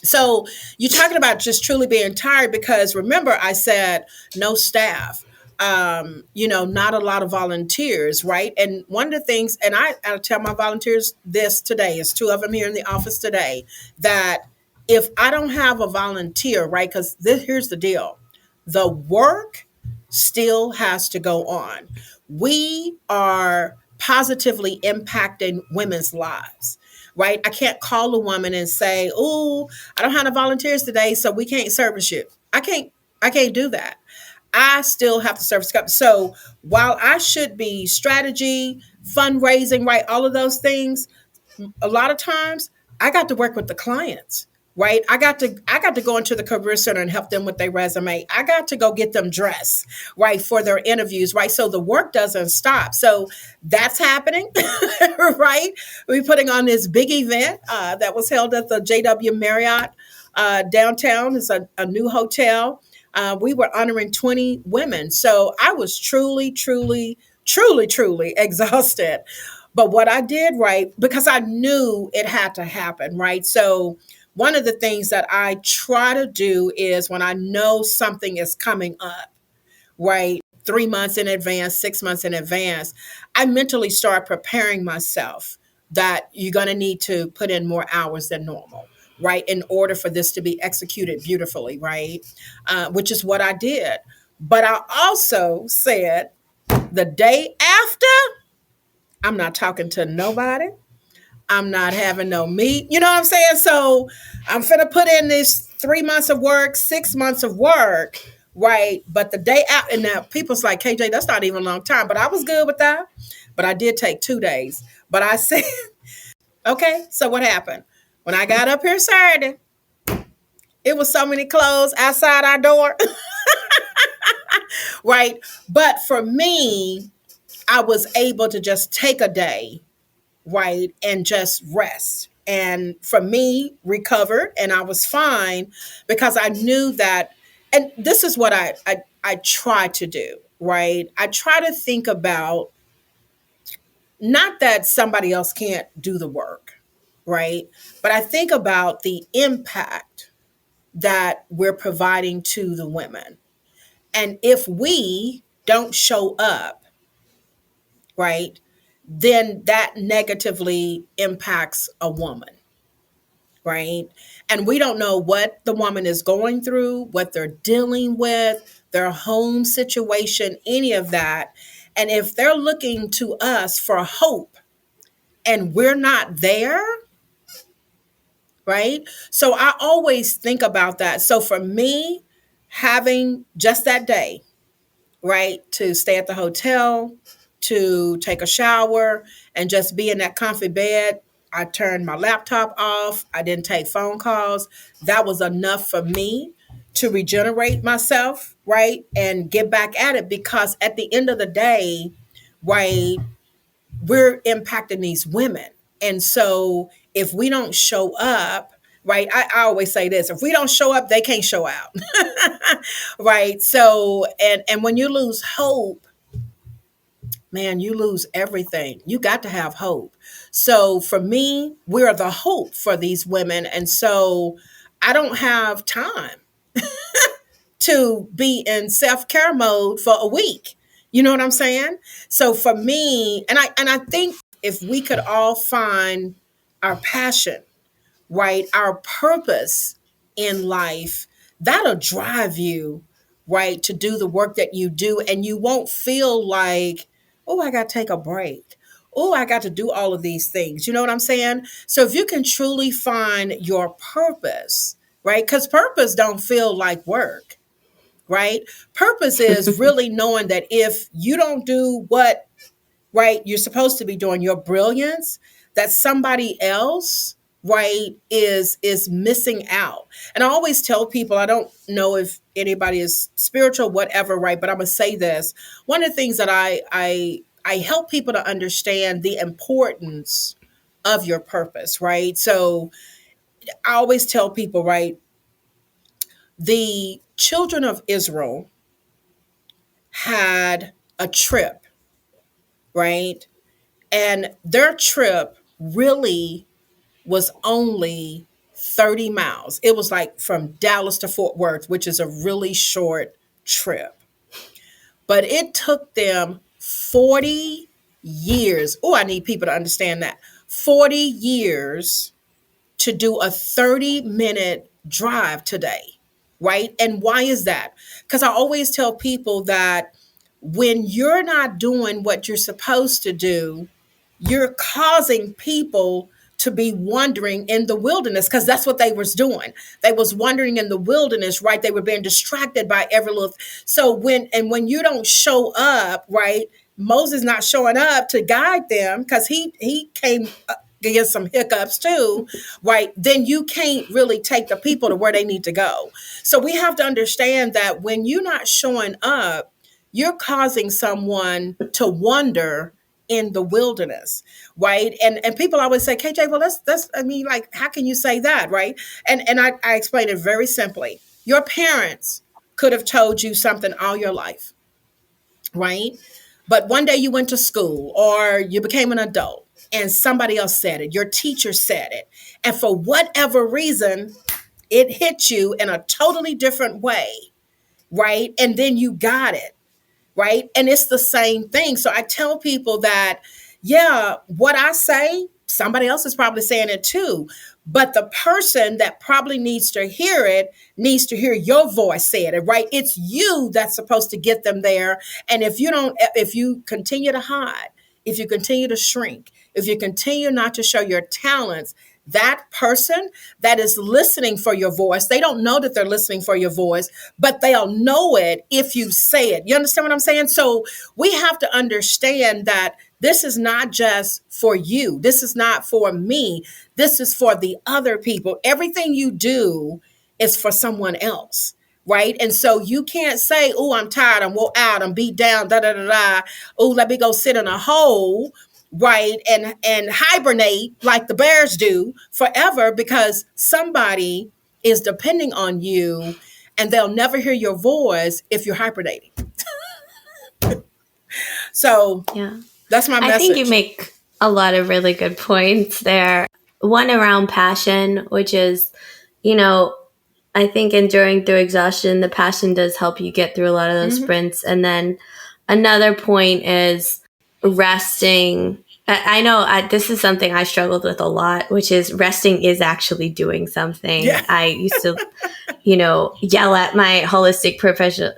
so you're talking about just truly being tired because remember I said no staff, not a lot of volunteers, right? And one of the things, and I tell my volunteers this today, is two of them here in the office today, that if I don't have a volunteer, right, because here's the deal. The work still has to go on. We are positively impacting women's lives, right? I can't call a woman and say, "Oh, I don't have the volunteers today, so we can't service you." I can't do that. I still have to service. So while I should be strategy, fundraising, right, all of those things, a lot of times I got to work with the clients, right? I got to go into the career center and help them with their resume. I got to go get them dressed, right, for their interviews, right? So the work doesn't stop. So that's happening, right? We're putting on this big event that was held at the JW Marriott downtown. It's a new hotel. We were honoring 20 women. So I was truly, truly, truly, truly exhausted. But what I did, right, because I knew it had to happen, right? So one of the things that I try to do is when I know something is coming up, right, 3 months in advance, 6 months in advance, I mentally start preparing myself that you're going to need to put in more hours than normal, right, in order for this to be executed beautifully, right? Which is what I did. But I also said the day after, I'm not talking to nobody. I'm not having no meat. You know what I'm saying? So I'm finna put in this 3 months of work, 6 months of work, right? But the day out, and now people's like, KJ, that's not even a long time. But I was good with that. But I did take 2 days. But I said, okay, so what happened? When I got up here Saturday, it was so many clothes outside our door, right? But for me, I was able to just take a day, right, and just rest. And for me, recovered, and I was fine because I knew that. And this is what I try to do, right? I try to think about not that somebody else can't do the work, right? But I think about the impact that we're providing to the women. And if we don't show up, right, then that negatively impacts a woman, right? And we don't know what the woman is going through, what they're dealing with, their home situation, any of that. And if they're looking to us for hope and we're not there, right? So I always think about that. So for me, having just that day, right, to stay at the hotel, to take a shower, and just be in that comfy bed. I turned my laptop off. I didn't take phone calls. That was enough for me to regenerate myself, right, and get back at it because at the end of the day, right, we're impacting these women. And so if we don't show up, right, I always say this, if we don't show up, they can't show out. Right. So and when you lose hope, man, you lose everything. You got to have hope. So for me, we're the hope for these women. And so I don't have time to be in self-care mode for a week. You know what I'm saying? So for me, and I think if we could all find our passion, right, our purpose in life, that'll drive you, right, to do the work that you do. And you won't feel like, oh, I got to take a break. Oh, I got to do all of these things. You know what I'm saying? So if you can truly find your purpose, right, because purpose don't feel like work, right? Purpose is really knowing that if you don't do what, right, you're supposed to be doing, your brilliance, that somebody else, right, is missing out. And I always tell people, I don't know if anybody is spiritual, whatever, right, but I'm gonna say this. One of the things that I help people to understand the importance of your purpose, right? So I always tell people, right, the children of Israel had a trip, right? And their trip really was only 30 miles. It was like from Dallas to Fort Worth, which is a really short trip. But it took them 40 years. Oh, I need people to understand that. 40 years to do a 30-minute drive today. right? And why is that? Because I always tell people that when you're not doing what you're supposed to do, you're causing people to be wandering in the wilderness, because that's what they was doing. They was wandering in the wilderness, right? They were being distracted by every little. So when you don't show up, right? Moses not showing up to guide them, because he came against some hiccups too, right? Then you can't really take the people to where they need to go. So we have to understand that when you're not showing up, you're causing someone to wander in the wilderness, right? And people always say, KJ, well, that's I mean, like, how can you say that, right? And I explain it very simply. Your parents could have told you something all your life, right? But one day you went to school or you became an adult and somebody else said it, your teacher said it. And for whatever reason, it hit you in a totally different way, right? And then you got it, right? And it's the same thing. So I tell people that, yeah, what I say, somebody else is probably saying it too. But the person that probably needs to hear it needs to hear your voice saying it, right? It's you that's supposed to get them there. And if you continue to hide, if you continue to shrink, if you continue not to show your talents, that person that is listening for your voice, they don't know that they're listening for your voice, but they'll know it if you say it. You understand what I'm saying? So we have to understand that this is not just for you. This is not for me. This is for the other people. Everything you do is for someone else. Right. And so you can't say, oh, I'm tired, I'm wore out, I'm beat down, da da da da. Oh, let me go sit in a hole, right, and hibernate like the bears do forever, because somebody is depending on you and they'll never hear your voice if you're hibernating. So Yeah. that's my message. I think you make a lot of really good points there. One around passion, which is, I think enduring through exhaustion, the passion does help you get through a lot of those sprints. And then another point is resting. I know this is something I struggled with a lot, which is resting is actually doing something. Yeah. I used to, yell at my holistic professional,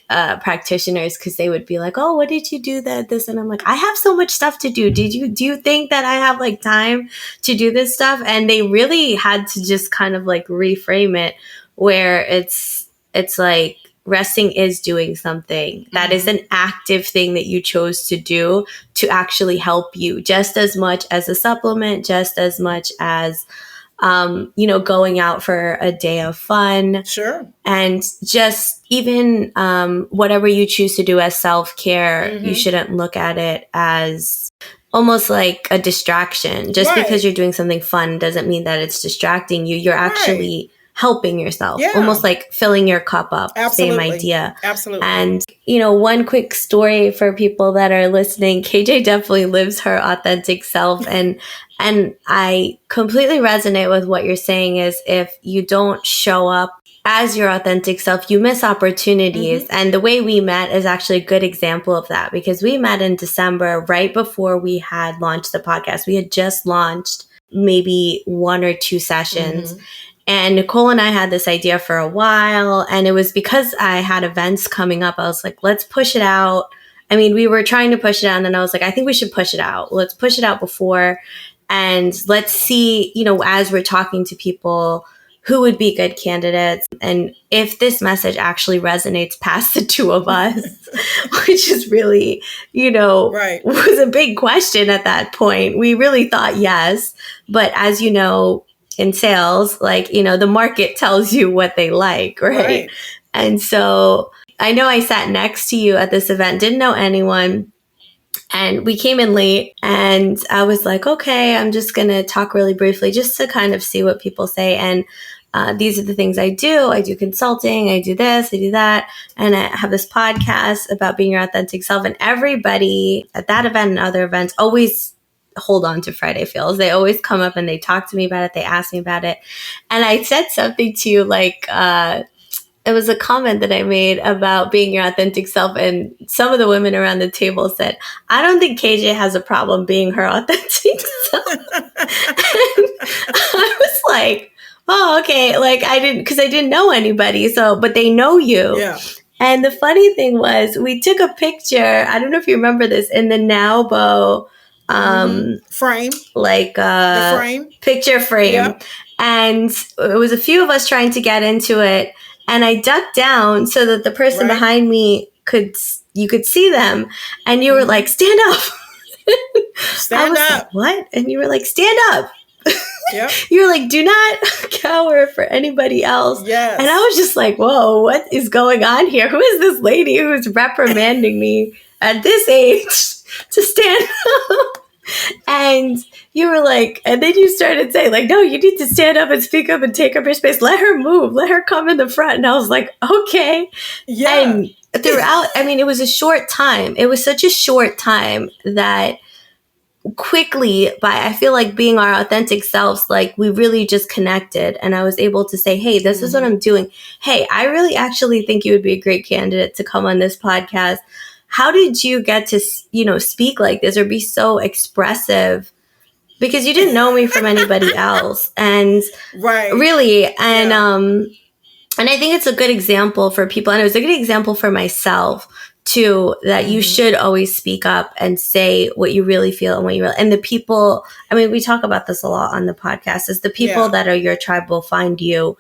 practitioners, because they would be like, "Oh, what did you do this?" And I'm like, "I have so much stuff to do. Do you think that I have time to do this stuff?" And they really had to just kind of reframe it, where it's like, resting is doing something. That is an active thing that you chose to do to actually help you, just as much as a supplement, just as much as, going out for a day of fun. Sure. And just even whatever you choose to do as self-care, you shouldn't look at it as almost like a distraction. Just because you're doing something fun doesn't mean that it's distracting you. You're actually helping yourself, almost like filling your cup up. Absolutely. Same idea. Absolutely. And, one quick story for people that are listening, KJ definitely lives her authentic self. And I completely resonate with what you're saying is, if you don't show up as your authentic self, you miss opportunities. And the way we met is actually a good example of that, because we met in December, right before we had launched the podcast. We had just launched maybe 1 or 2 sessions. And Nicole and I had this idea for a while, and it was because I had events coming up. I was like, let's push it out. I mean, we were trying to push it out, and then I was like, I think we should push it out. Let's push it out before, and let's see, as we're talking to people, who would be good candidates, and if this message actually resonates past the 2 of us, which is really, was a big question at that point. We really thought yes, but as you know, in sales, the market tells you what they like, right? And so I know I sat next to you at this event, didn't know anyone, and we came in late, and I was like, okay, I'm just going to talk really briefly just to kind of see what people say. And these are the things I do. I do consulting, I do this, I do that, and I have this podcast about being your authentic self. And everybody at that event and other events always hold on to Friday Feels. They always come up and they talk to me about it. They ask me about it. And I said something to you it was a comment that I made about being your authentic self. And some of the women around the table said, I don't think KJ has a problem being her authentic self. And I was like, oh, okay. Like I didn't know anybody. So, but they know you. Yeah. And the funny thing was, we took a picture. I don't know if you remember this in the NAWBO, Frame. like The frame. picture frame, Yep. and it was a few of us trying to get into it. And I ducked down so that the person Right. behind me you could see them, and you were like, "Stand up." Stand I was up. like, "What?" And you were like, "Stand up." Yep. You were like, "Do not cower for anybody else." Yes. And I was just like, "Whoa, what is going on here? Who is this lady who's reprimanding me at this age to stand up?" And you were like, and then you started saying, like, "No, you need to stand up and speak up and take up your space. Let her move. Let her come in the front." And I was like, "Okay." Yeah. And throughout, I mean, it was a short time. It was such a short time that quickly, by I feel like being our authentic selves, like we really just connected, and I was able to say, "Hey, this is what I'm doing. Hey, I really actually think you would be a great candidate to come on this podcast. How did you get to, speak like this or be so expressive?" Because you didn't know me from anybody else, and Right. really, and Yeah. and I think it's a good example for people, and it was a good example for myself too, that you should always speak up and say what you really feel and what you really, and the people, I mean, we talk about this a lot on the podcast, is the people Yeah. that are your tribe will find you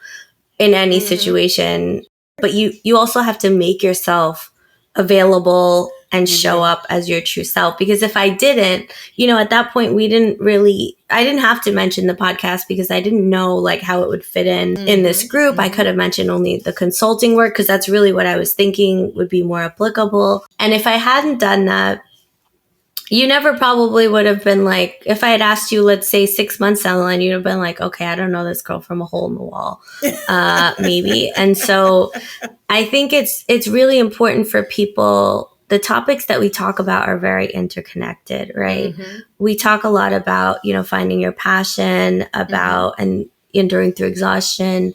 in any situation, but you also have to make yourself available and You show do. up as your true self. Because if I didn't, at that point, I didn't have to mention the podcast because I didn't know like how it would fit in this group. I could have mentioned only the consulting work because that's really what I was thinking would be more applicable. And if I hadn't done that, you never probably would have been like, if I had asked you, let's say 6 months down the line, you'd have been like, "Okay, I don't know this girl from a hole in the wall," maybe. And so I think it's really important for people. The topics that we talk about are very interconnected, right? We talk a lot about, finding your passion, about and enduring through exhaustion,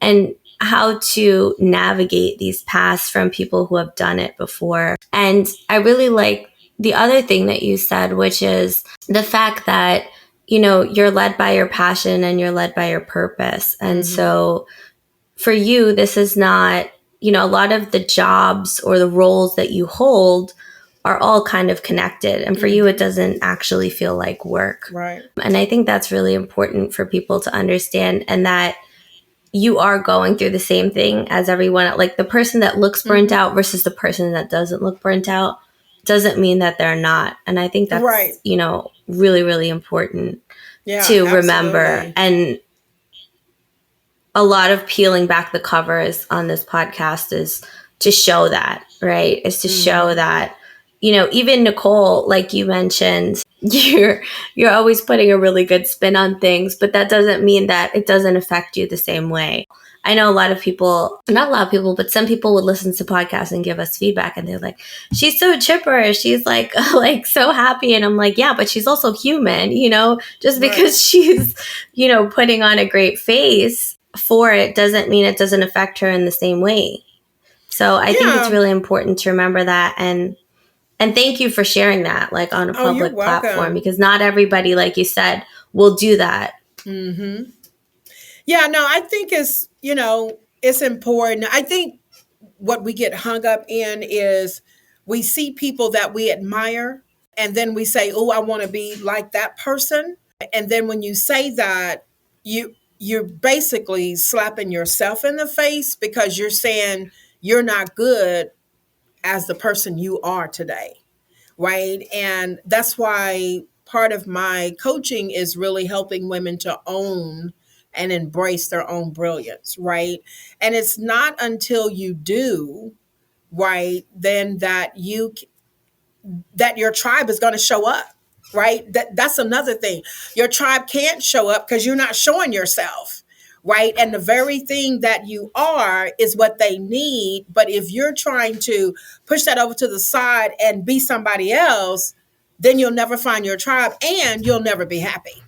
and how to navigate these paths from people who have done it before. And I really like the other thing that you said, which is the fact that, you're led by your passion and you're led by your purpose. And so for you, this is not, a lot of the jobs or the roles that you hold are all kind of connected. And for you, it doesn't actually feel like work. Right. And I think that's really important for people to understand, and that you are going through the same thing as everyone. Like the person that looks burnt out versus the person that doesn't look burnt out doesn't mean that they're not. And I think that's, Right. really, really important Yeah. to remember. Absolutely. And a lot of peeling back the covers on this podcast is to show that, right? Is to show that, even Nicole, like you mentioned, you're always putting a really good spin on things, but that doesn't mean that it doesn't affect you the same way. I know a lot of people, not a lot of people, but some people would listen to podcasts and give us feedback, and they're like, "She's so chipper. She's like, like so happy." And I'm like, "Yeah, but she's also human, just because she's, putting on a great face for it doesn't mean it doesn't affect her in the same way." So I think it's really important to remember that. And thank you for sharing that, like on a public platform, because not everybody, like you said, will do that. Yeah, no, I think it's important. I think what we get hung up in is we see people that we admire, and then we say, "Oh, I want to be like that person." And then when you say that, you're basically slapping yourself in the face because you're saying you're not good as the person you are today. Right. And that's why part of my coaching is really helping women to own and embrace their own brilliance. Right. And it's not until you do, right, then that your tribe is going to show up. Right. That's another thing. Your tribe can't show up because you're not showing yourself. Right. And the very thing that you are is what they need. But if you're trying to push that over to the side and be somebody else, then you'll never find your tribe and you'll never be happy.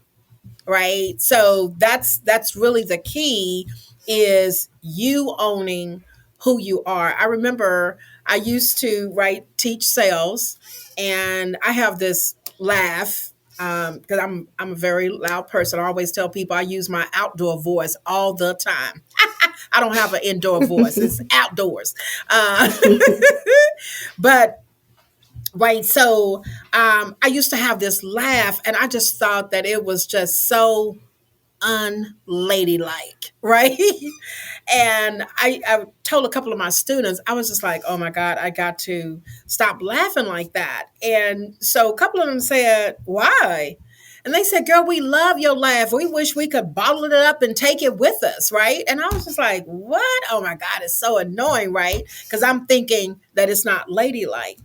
Right. So that's really the key, is you owning who you are. I remember I used to teach sales, and I have this laugh because I'm a very loud person. I always tell people I use my outdoor voice all the time. I don't have an indoor voice; it's outdoors. Uh, but right, so I used to have this laugh, and I just thought that it was just so unladylike, right? And I told a couple of my students, I was just like, oh my God, I got to stop laughing like that. And so a couple of them said, why? And they said, girl, we love your laugh. We wish we could bottle it up and take it with us, right? And I was just like, what? Oh my God, it's so annoying, right? Because I'm thinking that it's not ladylike.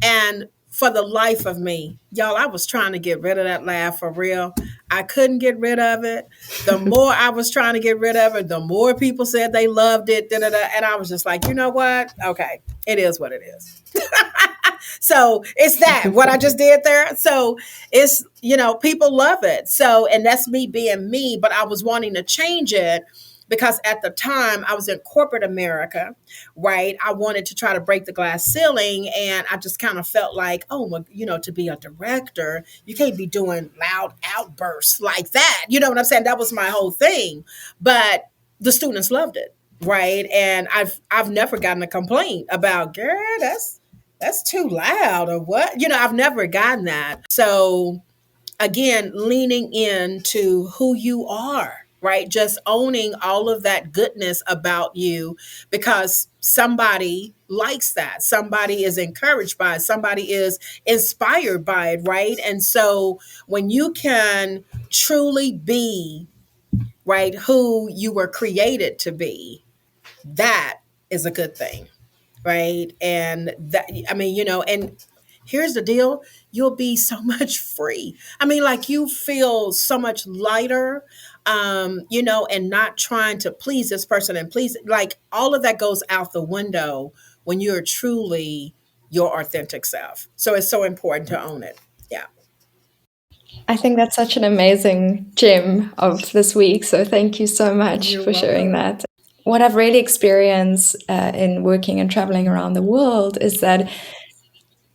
And for the life of me, y'all, I was trying to get rid of that laugh for real. I couldn't get rid of it. The more I was trying to get rid of it, the more people said they loved it. Da, da, da. And I was just like, you know what? Okay, it is what it is. So it's that, what I just did there. So it's, people love it. So, and that's me being me, but I was wanting to change it because at the time I was in corporate America, right? I wanted to try to break the glass ceiling. And I just kind of felt like, oh, well, to be a director, you can't be doing loud outbursts like that. You know what I'm saying? That was my whole thing. But the students loved it, right? And I've never gotten a complaint about, girl, that's too loud or what? I've never gotten that. So again, leaning into who you are, right? Just owning all of that goodness about you because somebody likes that. Somebody is encouraged by it. Somebody is inspired by it, right? And so when you can truly be, right, who you were created to be, that is a good thing, right? And that, I mean, and here's the deal, you'll be so much free. I mean, like you feel so much lighter, and not trying to please this person and please, like all of that goes out the window when you're truly your authentic self. So it's so important to own it. Yeah. I think that's such an amazing gem of this week. So thank you so much You're for sharing welcome. that. What I've really experienced in working and traveling around the world is that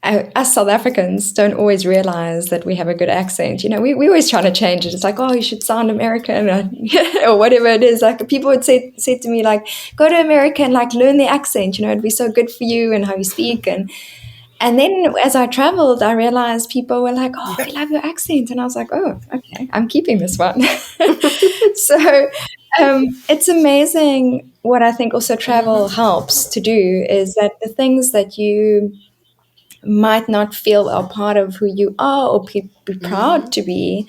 us South Africans don't always realize that we have a good accent. We always trying to change it. It's like, oh, you should sound American or whatever it is. Like people would say to me, like, go to America and like learn the accent. It'd be so good for you and how you speak. And then as I traveled, I realized people were like, oh, we Yeah. love your accent. And I was like, oh, okay, I'm keeping this one. So it's amazing. What I think also travel Hmm. helps to do is that the things that you might not feel are part of who you are or be proud Hmm. to be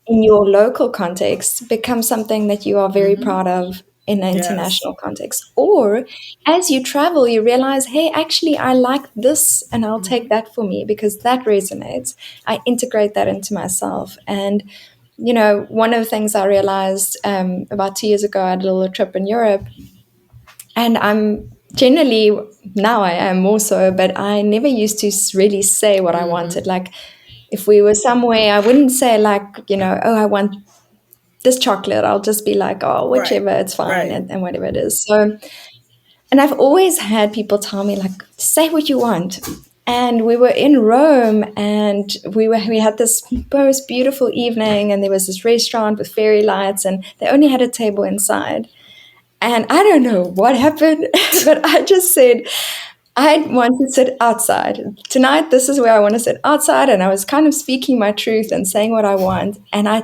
in your local context become something that you are very Hmm. proud of in an Yes. international context. Or as you travel, you realize, hey, actually, I like this and I'll take Hmm. that for me because that resonates. I integrate that into myself. And, one of the things I realized about 2 years ago, I had a little trip in Europe, and I'm generally, now I am more so, but I never used to really say what I Hmm. wanted. Like, if we were somewhere, I wouldn't say, like, oh, I want this chocolate. I'll just be like, oh, Right. whichever, it's fine, Right. and whatever it is. So, and I've always had people tell me, like, say what you want. And we were in Rome, and we had this most beautiful evening, and there was this restaurant with fairy lights, and they only had a table inside. And I don't know what happened, but I just said, I want to sit outside. Tonight, this is where I want to sit outside. And I was kind of speaking my truth and saying what I want. And I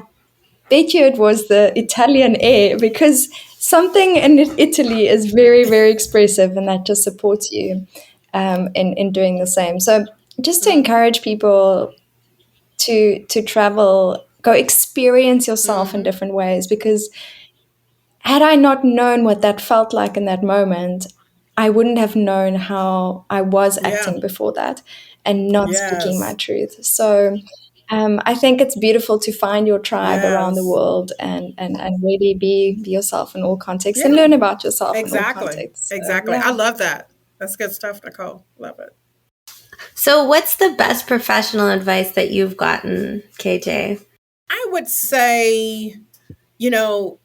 bet you it was the Italian air, because something in Italy is very, very expressive, and that just supports you in doing the same. So just to encourage people to travel, go experience yourself in Hmm. different ways, because had I not known what that felt like in that moment, I wouldn't have known how I was Yeah. acting before that and not speaking my Yes. truth. So I think it's beautiful to find your tribe around the Yes. world and really be yourself in all contexts and Yeah. learn about yourself in all Exactly. contexts. So, Exactly. I yeah. love that. That's good stuff, Nicole. Love it. So, what's the best professional advice that you've gotten, KJ? I would say, you know,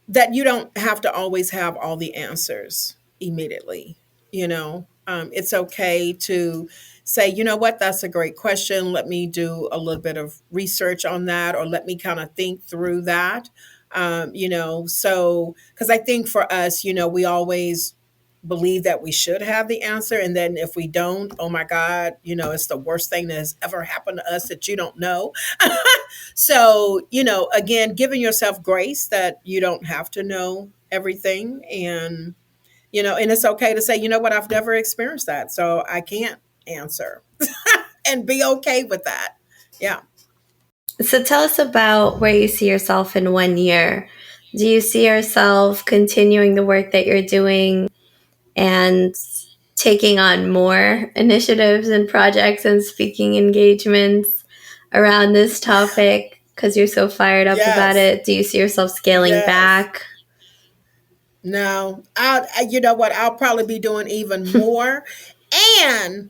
that you don't have to always have all the answers immediately, you know. It's okay to say, you know what, that's a great question. Let me do a little bit of research on that, or let me kind of think through that. So because I think for us, we always believe that we should have the answer. And then if we don't, oh my God, it's the worst thing that has ever happened to us that you don't know. So, again, giving yourself grace that you don't have to know everything. And it's okay to say, you know what, I've never experienced that, so I can't answer and be okay with that. Yeah. So tell us about where you see yourself in 1 year. Do you see yourself continuing the work that you're doing and taking on more initiatives and projects and speaking engagements around this topic because you're so fired up about Yes. it? Do you see yourself scaling back? No, you know what? I'll probably be doing even more, and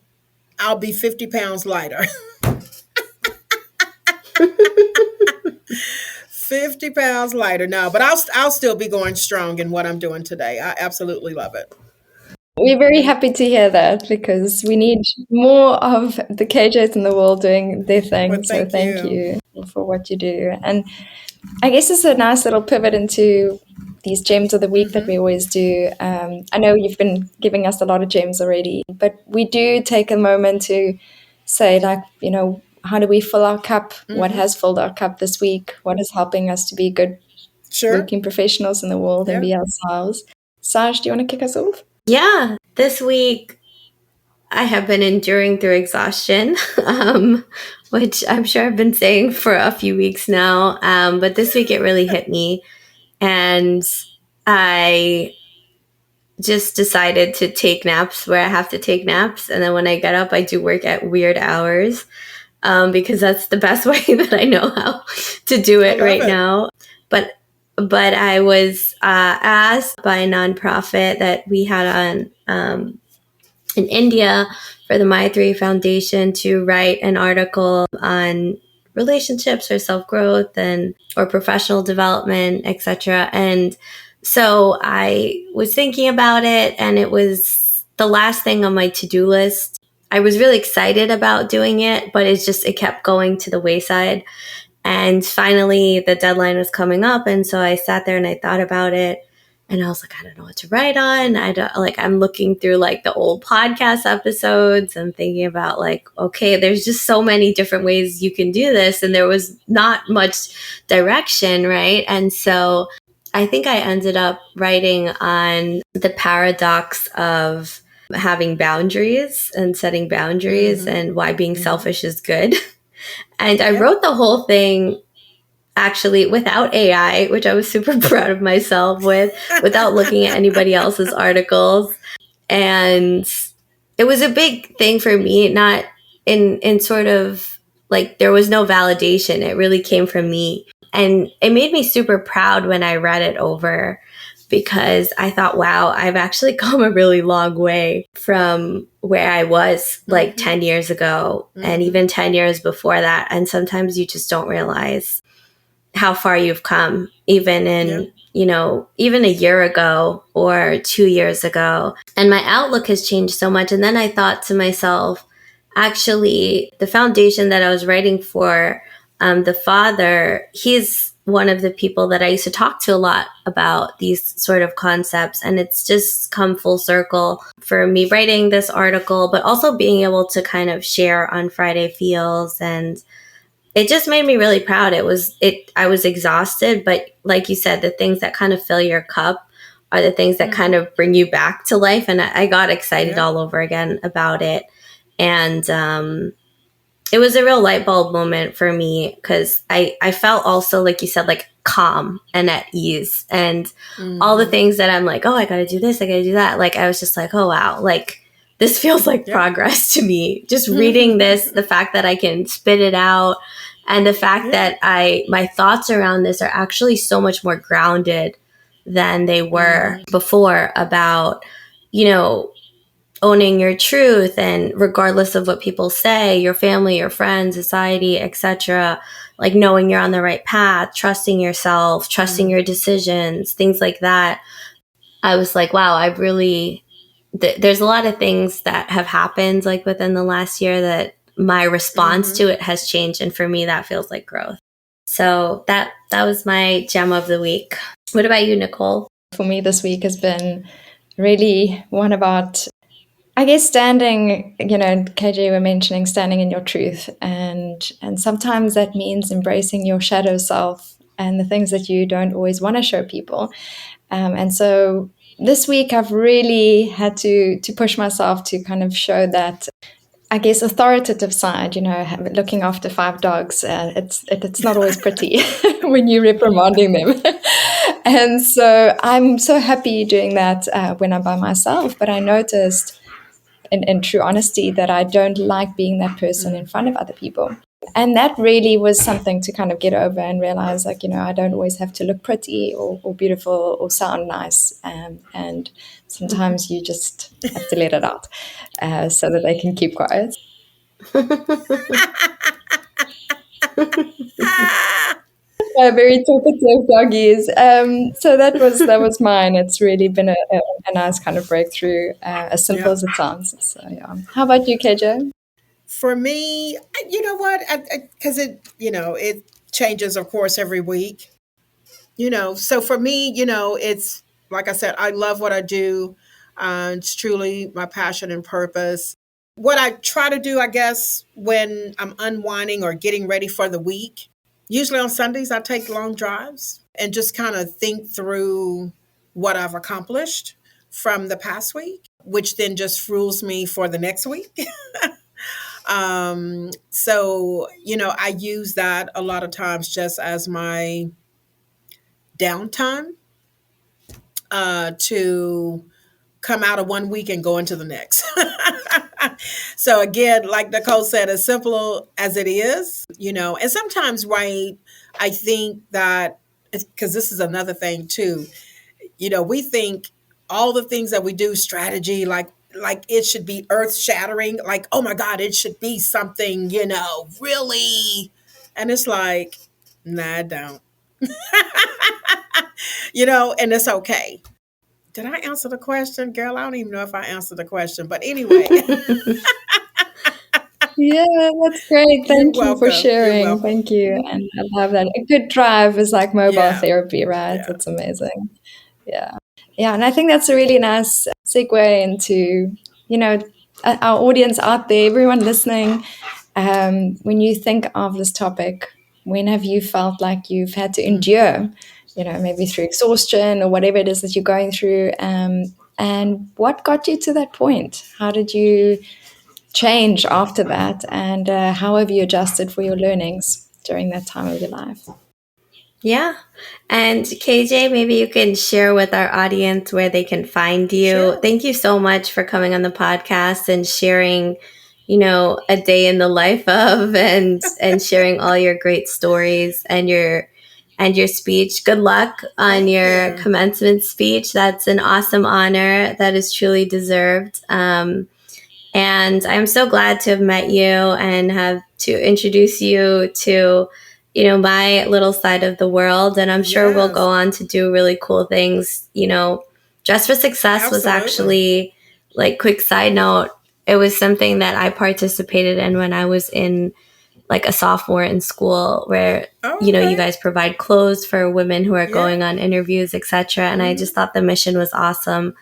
I'll be 50 pounds lighter. 50 pounds lighter. No, but I'll still be going strong in what I'm doing today. I absolutely love it. We're very happy to hear that because we need more of the KJs in the world doing their thing. Well, So thank you. you for what you do. And I guess it's a nice little pivot into these gems of the week that we always do. I know you've been giving us a lot of gems already, but we do take a moment to say, like, how do we fill our cup? What has filled our cup this week? What is helping us to be good working professionals in the world and be ourselves? Saj, do you want to kick us off? Yeah, this week I have been enduring through exhaustion, which I'm sure I've been saying for a few weeks now. But this week it really hit me. And I just decided to take naps where I have to take naps. And then when I get up, I do work at weird hours because that's the best way that I know how to do it right now. But I was asked by a nonprofit that we had on in India for the Maitri Foundation to write an article on relationships or self-growth or professional development, etc. And so I was thinking about it, and it was the last thing on my to-do list. I was really excited about doing it, but it kept going to the wayside. And finally, the deadline was coming up. And so I sat there and I thought about it. And I was like, I don't know what to write on. I'm looking through like the old podcast episodes and thinking about like, okay, there's just so many different ways you can do this. And there was not much direction, right? And so I think I ended up writing on the paradox of having boundaries and setting boundaries and why being selfish is good. And I wrote the whole thing actually without AI, which I was super proud of myself without looking at anybody else's articles. And it was a big thing for me, not in sort of like there was no validation. It really came from me. And it made me super proud when I read it over because I thought, wow, I've actually come a really long way from where I was like 10 years ago and even 10 years before that. And sometimes you just don't realize how far you've come, even in, even a year ago or 2 years ago. And my outlook has changed so much. And then I thought to myself, actually, the foundation that I was writing for, the father, he's one of the people that I used to talk to a lot about these sort of concepts. And it's just come full circle for me writing this article, but also being able to kind of share on Friday Feels. And it just made me really proud. I was exhausted, but like you said, the things that kind of fill your cup are the things that kind of bring you back to life. And I got excited all over again about it. And it was a real light bulb moment for me because I felt also, like you said, like calm and at ease. And all the things that I'm like, oh, I got to do this, I got to do that. Like, I was just like, oh, wow, like this feels like progress to me. Just reading this, the fact that I can spit it out and the fact that my thoughts around this are actually so much more grounded than they were before about, owning your truth, and regardless of what people say, your family, your friends, society, etc., like knowing you're on the right path, trusting yourself, trusting your decisions, things like that. I was like, wow, there's a lot of things that have happened like within the last year that my response to it has changed. And for me, that feels like growth. So that was my gem of the week. What about you, Nicole? For me, this week has been really one about, I guess, standing, KJ were mentioning standing in your truth. And sometimes that means embracing your shadow self and the things that you don't always want to show people. And so this week I've really had to push myself to kind of show that, I guess, authoritative side, looking after 5 dogs. It's not always pretty when you're reprimanding them. And so I'm so happy doing that when I'm by myself. But I noticed in true honesty that I don't like being that person in front of other people. And that really was something to kind of get over and realize, like, I don't always have to look pretty or beautiful or sound nice. And sometimes you just have to let it out so that they can keep quiet. Very talkative doggies. So that was mine. It's really been a nice kind of breakthrough, as simple as it sounds. So yeah. How about you, KJ? For me, you know what? Because it changes, of course, every week. So for me, it's like I said, I love what I do. It's truly my passion and purpose. What I try to do, I guess, when I'm unwinding or getting ready for the week, usually on Sundays, I take long drives and just kind of think through what I've accomplished from the past week, which then just fuels me for the next week. So, I use that a lot of times just as my downtime to come out of one week and go into the next. So again, like Nicole said, as simple as it is, and sometimes, right, I think that, because this is another thing too, we think all the things that we do, strategy, like it should be earth shattering, like, oh my God, it should be something, really. And it's like, nah, I don't. And it's okay. Did I answer the question? Girl, I don't even know if I answered the question. But anyway. Yeah, that's great. Thank you for welcome. You're sharing. welcome. Thank you. And I love that. A good drive is like mobile Yeah. therapy, right? Yeah. That's amazing. Yeah. Yeah. And I think that's a really nice segue into, our audience out there, everyone listening. When you think of this topic, when have you felt like you've had to endure, maybe through exhaustion or whatever it is that you're going through? And what got you to that point? How did you change after that? And how have you adjusted for your learnings during that time of your life? Yeah. And KJ, maybe you can share with our audience where they can find you. Sure. Thank you so much for coming on the podcast and sharing, a day in the life of and sharing all your great stories and your speech. Good luck on Thank your you. commencement speech. That's an awesome honor that is truly deserved. And I'm so glad to have met you and have to introduce you to, my little side of the world. And I'm sure we'll Yes. go on to do really cool things. Dress for Success was Absolutely. actually, like, quick side note, it was something that I participated in when I was in like a sophomore in school, where you Okay. guys provide clothes for women who are Yeah. going on interviews, etc. And I just thought the mission was awesome.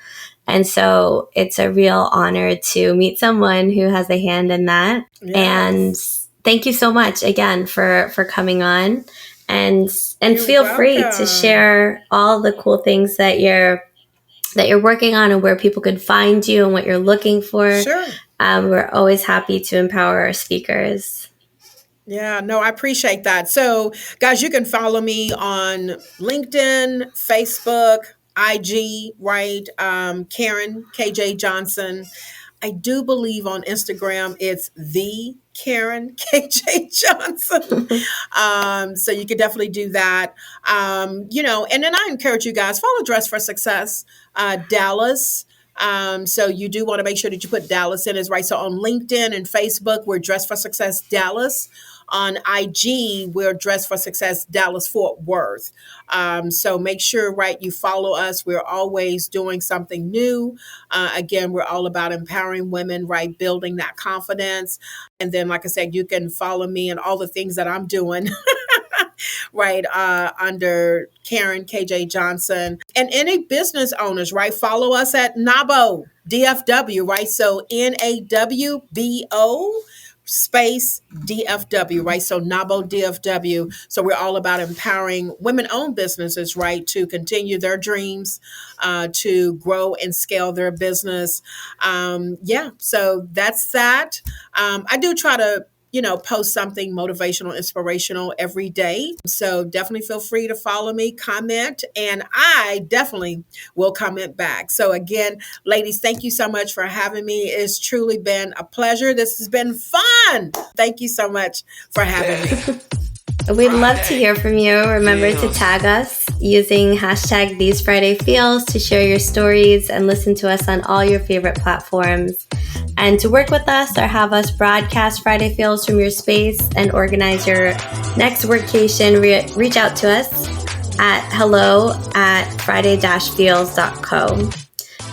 And so it's a real honor to meet someone who has a hand in that. Yes. And thank you so much again for coming on, and You're feel free to welcome. share all the cool things that you're working on and where people could find you and what you're looking for. Sure. We're always happy to empower our speakers. Yeah, no, I appreciate that. So, guys, you can follow me on LinkedIn, Facebook, IG, right? Karen KJ Johnson. I do believe on Instagram it's the Karen KJ Johnson. So you could definitely do that. And then I encourage you guys, follow Dress for Success Dallas. So you do want to make sure that you put Dallas in as right. So on LinkedIn and Facebook, we're Dress for Success Dallas. on IG, we're Dress for Success Dallas Fort Worth. So make sure, right, you follow us. We're always doing something new. Again, we're all about empowering women, right, building that confidence. And then, like I said, you can follow me and all the things that I'm doing. Right, under Karen KJ Johnson. And any business owners, right, follow us at NAWBO DFW, right? So NAWBO space DFW, right? So NAWBO DFW. So we're all about empowering women-owned businesses, right, to continue their dreams, to grow and scale their business. Yeah, so that's that. I do try to post something motivational, inspirational every day. So definitely feel free to follow me, comment, and I definitely will comment back. So again, ladies, thank you so much for having me. It's truly been a pleasure. This has been fun. Thank you so much for having me. We'd love to hear from you. Remember to tag us using hashtag These Friday Feels to share your stories and listen to us on all your favorite platforms. And to work with us or have us broadcast Friday Feels from your space and organize your next workcation, reach out to us at hello@friday-feels.co.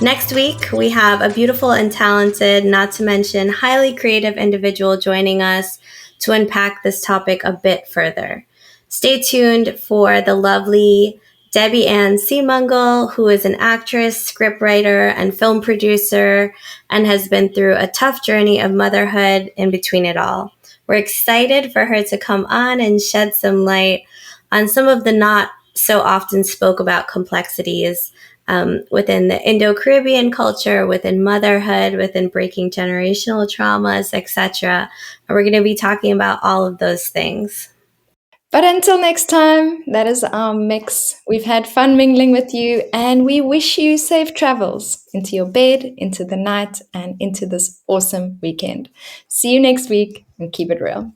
Next week, we have a beautiful and talented, not to mention highly creative individual joining us to unpack this topic a bit further. Stay tuned for the lovely Debbie Ann Seamungle, who is an actress, scriptwriter, and film producer, and has been through a tough journey of motherhood in between it all. We're excited for her to come on and shed some light on some of the not so often spoke about complexities within the Indo-Caribbean culture, within motherhood, within breaking generational traumas, etc. And we're going to be talking about all of those things. But until next time, that is our mix. We've had fun mingling with you, and we wish you safe travels into your bed, into the night, and into this awesome weekend. See you next week, and keep it real.